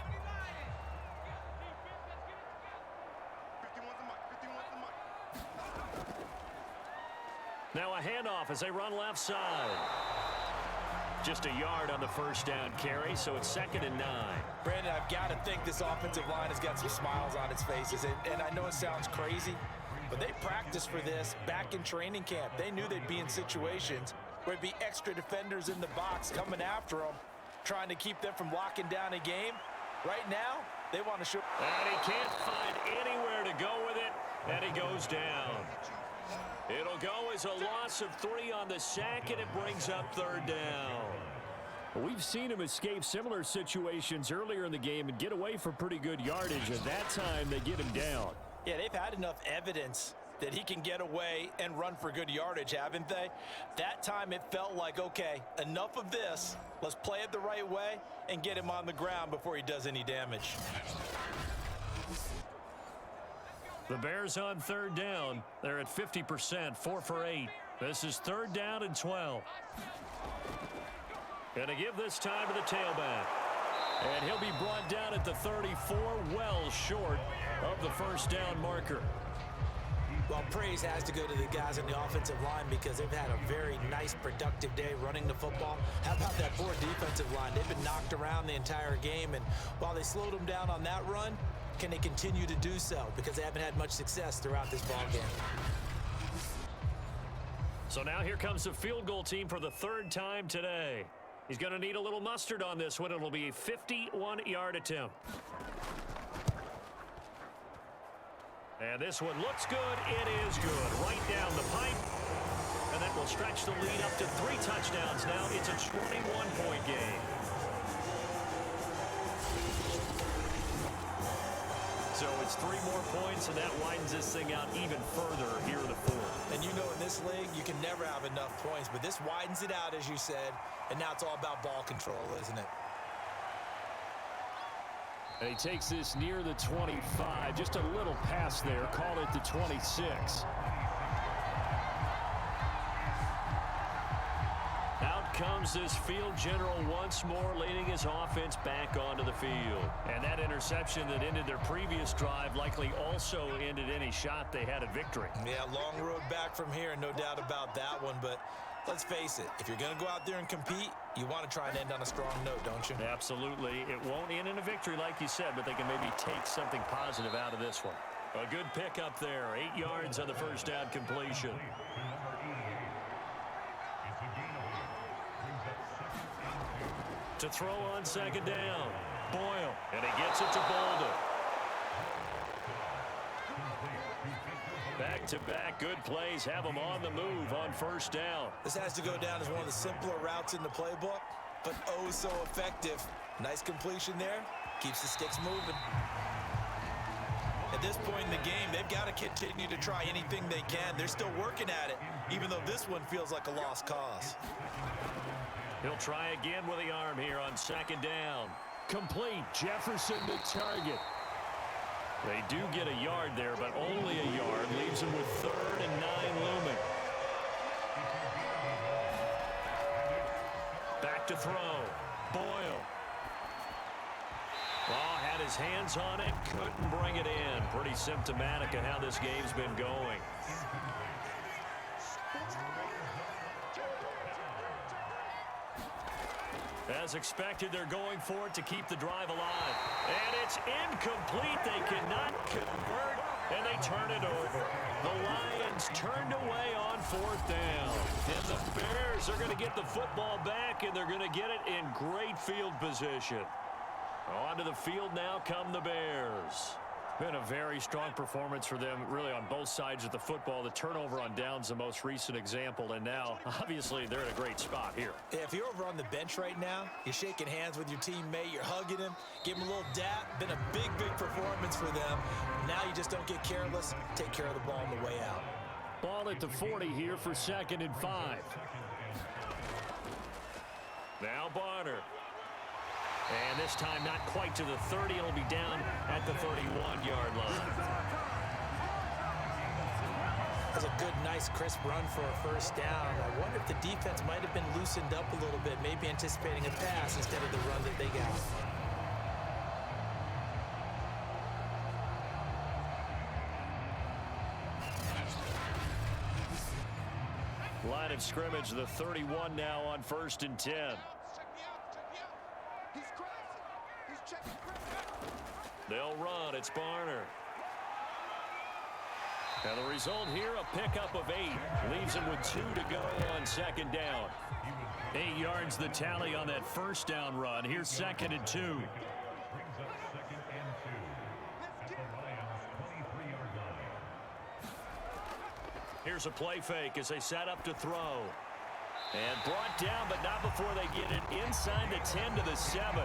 Now a handoff as they run left side. Just a yard on the first down carry, so it's 2nd and 9. Brandon, I've got to think this offensive line has got some smiles on its faces. And I know it sounds crazy, but they practiced for this back in training camp. They knew they'd be in situations where there'd be extra defenders in the box coming after them, trying to keep them from locking down a game. Right now, they want to show. And he can't find anywhere to go with it, and he goes down. It'll go as a loss of 3 on the sack, and it brings up 3rd down. We've seen him escape similar situations earlier in the game and get away for pretty good yardage, and that time they get him down. Yeah, they've had enough evidence that he can get away and run for good yardage, haven't they? That time it felt like, okay, enough of this. Let's play it the right way and get him on the ground before he does any damage. The Bears on 3rd down. They're at 50%, 4 for 8. This is 3rd down and 12. Gonna give this time to the tailback. And he'll be brought down at the 34, well short of the first down marker. Well, praise has to go to the guys on the offensive line because they've had a very nice, productive day running the football. How about that poor defensive line? They've been knocked around the entire game, and while they slowed them down on that run, can they continue to do so? Because they haven't had much success throughout this ball game. So now here comes the field goal team for the 3rd time today. He's going to need a little mustard on this one. It'll be a 51-yard attempt. And this one looks good. It is good. Right down the pipe. And that will stretch the lead up to 3 touchdowns now. It's a 21-point game. So it's 3 more points, and that widens this thing out even further here in the 4th. And you know in this league, you can never have enough points, but this widens it out, as you said, and now it's all about ball control, isn't it? And he takes this near the 25. Just a little pass there. Call it the 26. Out comes this field general once more, leading his offense back onto the field. And that interception that ended their previous drive likely also ended any shot they had at victory. Yeah, long road back from here, no doubt about that one. But let's face it, if you're going to go out there and compete, you want to try and end on a strong note, don't you? Absolutely. It won't end in a victory like you said, but they can maybe take something positive out of this one. A good pickup there. 8 yards on the first down completion. To throw on 2nd down. Boyle. And he gets it to Bolden. Back-to-back good plays have them on the move on 1st down. This has to go down as one of the simpler routes in the playbook, but oh so effective. Nice completion there. Keeps the sticks moving. At this point in the game, they've got to continue to try anything they can. They're still working at it, even though this one feels like a lost cause. He'll try again with the arm here on 2nd down. Complete. Jefferson to target. They do get a yard there, but only a yard. Leaves them with 3rd and 9 looming. Back to throw. Boyle. Oh, had his hands on it. Couldn't bring it in. Pretty symptomatic of how this game's been going. As expected, they're going for it to keep the drive alive. And it's incomplete. They cannot convert, and they turn it over. The Lions turned away on 4th down. And the Bears are going to get the football back, and they're going to get it in great field position. Onto the field now come the Bears. Been a very strong performance for them, really, on both sides of the football. The turnover on downs, the most recent example, and now, obviously, they're in a great spot here. Yeah, if you're over on the bench right now, you're shaking hands with your teammate, you're hugging him, give him a little dap. Been a big, big performance for them. Now you just don't get careless. Take care of the ball on the way out. Ball at the 40 here for 2nd and 5. Now Barner. And this time not quite to the 30. It'll be down at the 31-yard line. That's a good, nice, crisp run for a first down. I wonder if the defense might have been loosened up a little bit, maybe anticipating a pass instead of the run that they got. Line of scrimmage, the 31 now on 1st and 10. They'll run. It's Barner. And the result here, a pickup of 8. Leaves him with 2 to go on 2nd down. 8 yards the tally on that first down run. Here's 2nd and 2. Here's a play fake as they set up to throw. And brought down, but not before they get it inside the 10 to the 7.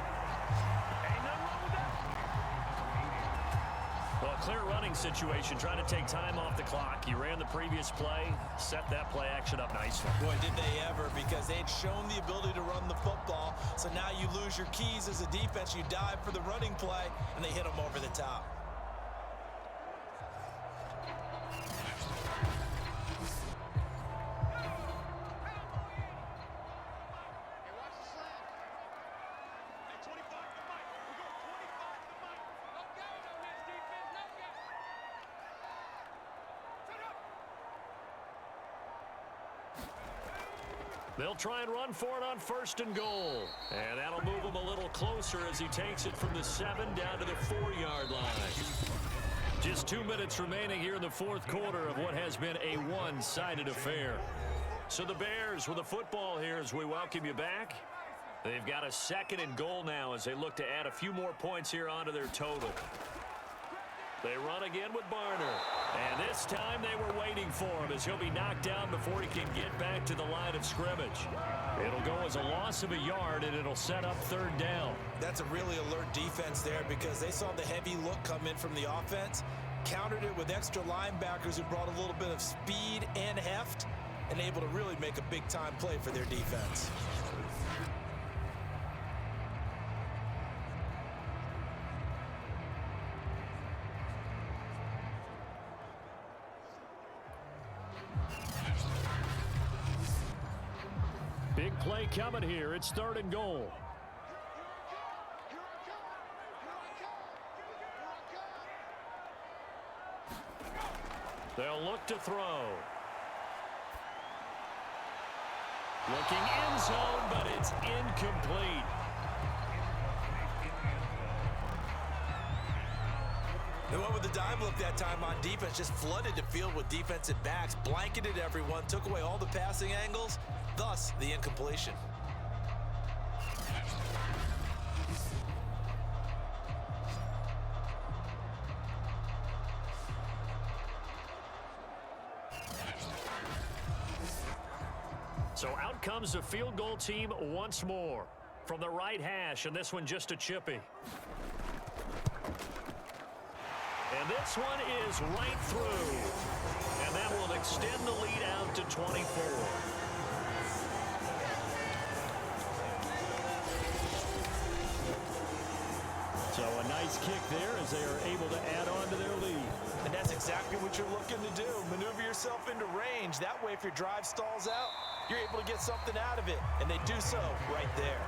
Well, a clear running situation, trying to take time off the clock. He ran the previous play, set that play action up nicely. Boy, did they ever, because they had shown the ability to run the football. So now you lose your keys as a defense. You dive for the running play, and they hit them over the top. They'll try and run for it on 1st and goal. And that'll move him a little closer as he takes it from the 7 down to the 4-yard line. Just 2 minutes remaining here in the 4th quarter of what has been a one-sided affair. So the Bears with the football here as we welcome you back. They've got a 2nd and goal now as they look to add a few more points here onto their total. They run again with Barner. And this time they were waiting for him as he'll be knocked down before he can get back to the line of scrimmage. It'll go as a loss of a yard, and it'll set up 3rd down. That's a really alert defense there because they saw the heavy look come in from the offense, countered it with extra linebackers who brought a little bit of speed and heft, and able to really make a big-time play for their defense. Big play coming here. It's 3rd and goal. They'll look to throw. Looking end zone, but it's incomplete. They went with the dime look that time on defense, just flooded the field with defensive backs, blanketed everyone, took away all the passing angles, thus the incompletion. So out comes the field goal team once more from the right hash, and this one just a chippy. And this one is right through, and that will extend the lead out to 24. So a nice kick there as they are able to add on to their lead. And that's exactly what you're looking to do. Maneuver yourself into range. That way, if your drive stalls out, you're able to get something out of it. And they do so right there.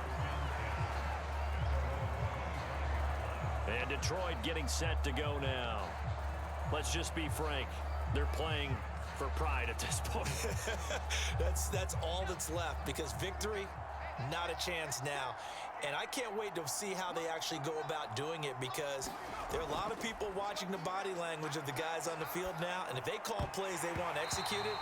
And Detroit getting set to go now. Let's just be frank. They're playing for pride at this point. That's all that's left, because victory, not a chance now. And I can't wait to see how they actually go about doing it, because there are a lot of people watching the body language of the guys on the field now, and if they call plays they want executed,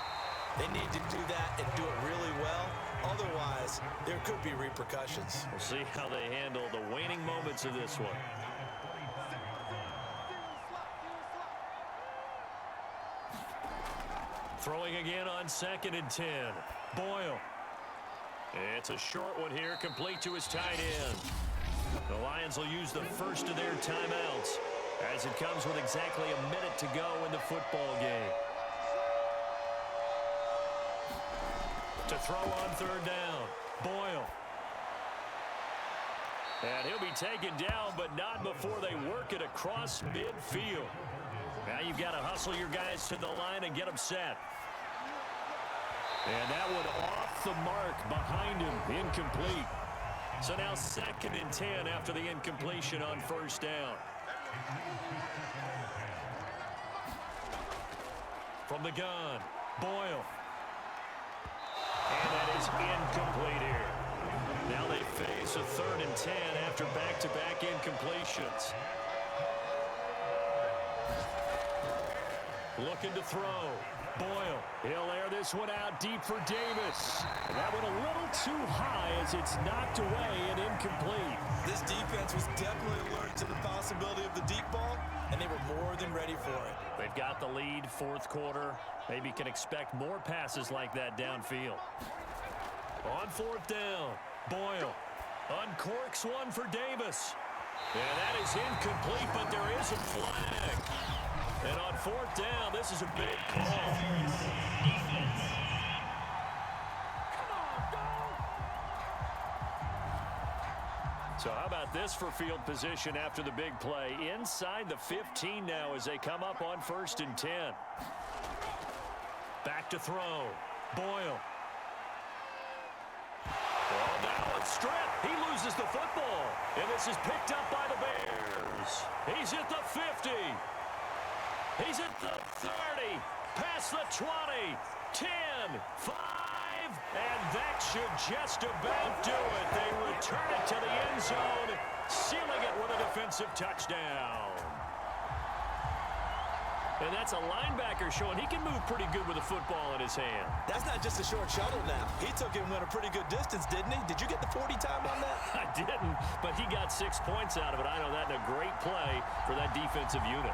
they need to do that and do it really well. Otherwise, there could be repercussions. We'll see how they handle the waning moments of this one. Throwing again on 2nd and 10. Boyle. It's a short one here, complete to his tight end. The Lions will use the first of their timeouts as it comes with exactly a minute to go in the football game. To throw on 3rd down. Boyle. And he'll be taken down, but not before they work it across midfield. Now you've got to hustle your guys to the line and get them set. And that one off the mark behind him, incomplete. So now 2nd and 10 after the incompletion on 1st down. From the gun, Boyle. And that is incomplete here. Now they face a 3rd and 10 after back-to-back incompletions. Looking to throw. Boyle. He'll air this one out deep for Davis. And that one a little too high as it's knocked away and incomplete. This defense was definitely alert to the possibility of the deep ball, and they were more than ready for it. They've got the lead, 4th quarter. Maybe can expect more passes like that downfield. On 4th down, Boyle uncorks one for Davis. And that is incomplete, but there is a flag. And on 4th down, this is a big call. So how about this for field position after the big play? Inside the 15 now as they come up on 1st and 10. Back to throw. Boyle. Oh, now it's stripped. He loses the football. And this is picked up by the Bears. He's at the 50. He's at the 30. Past the 20. 10. 5. And that should just about do it. They return it to the end zone, sealing it with a defensive touchdown. And that's a linebacker showing he can move pretty good with a football in his hand. That's not just a short shuttle now. He took it and went a pretty good distance, didn't he? Did you get the 40 time on that? I didn't, but he got 6 points out of it. I know that in a great play for that defensive unit.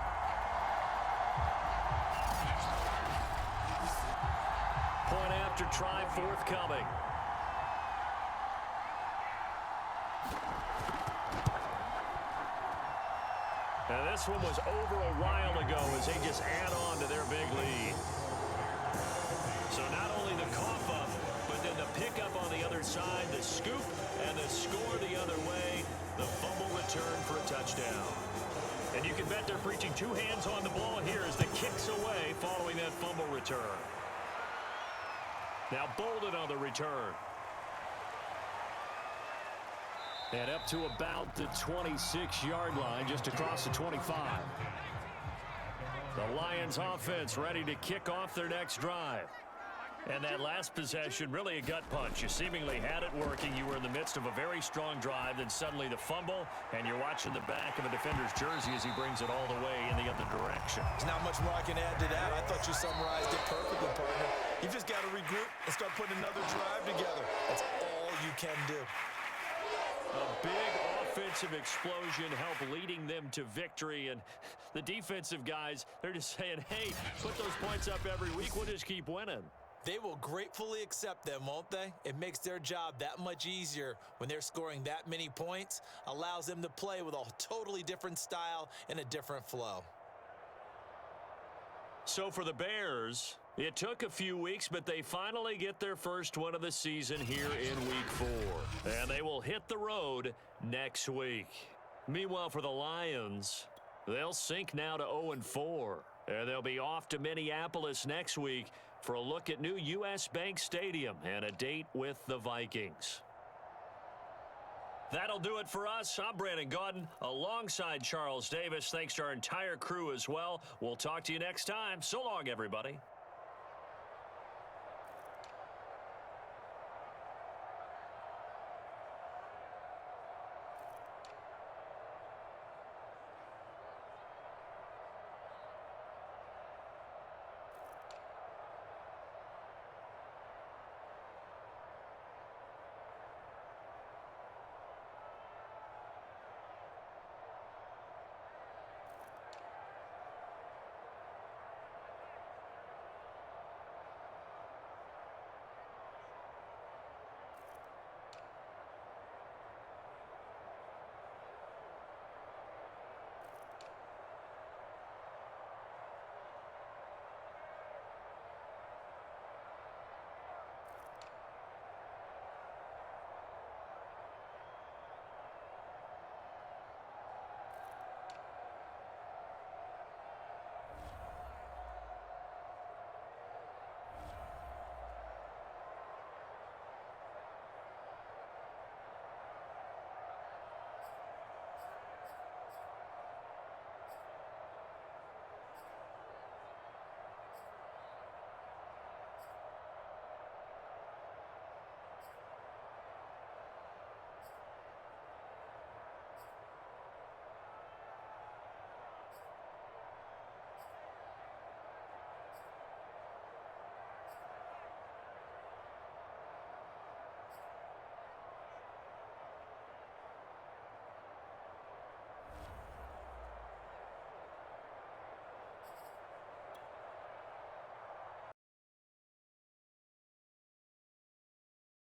Point after try forthcoming. And this one was over a while ago as they just add on to their big lead. So not only the cough up, but then the pickup on the other side, the scoop, and the score the other way, the fumble return for a touchdown. And you can bet they're preaching 2 hands on the ball here as the kick's away following that fumble return. Now Bolden on the return. And up to about the 26-yard line, just across the 25. The Lions offense ready to kick off their next drive. And that last possession, really a gut punch. You seemingly had it working. You were in the midst of a very strong drive, then suddenly the fumble, and you're watching the back of a defender's jersey as he brings it all the way in the other direction. There's not much more I can add to that. I thought you summarized it perfectly, partner. You just got to regroup and start putting another drive together. That's all you can do. A big offensive explosion helped leading them to victory, and the defensive guys, they're just saying, hey, put those points up every week. We'll just keep winning. They will gratefully accept them, won't they? It makes their job that much easier when they're scoring that many points, allows them to play with a totally different style and a different flow. So for the Bears, it took a few weeks, but they finally get their first win of the season here in Week 4. And they will hit the road next week. Meanwhile, for the Lions, they'll sink now to 0-4. And they'll be off to Minneapolis next week for a look at new U.S. Bank Stadium and a date with the Vikings. That'll do it for us. I'm Brandon Gaudin alongside Charles Davis. Thanks to our entire crew as well. We'll talk to you next time. So long, everybody.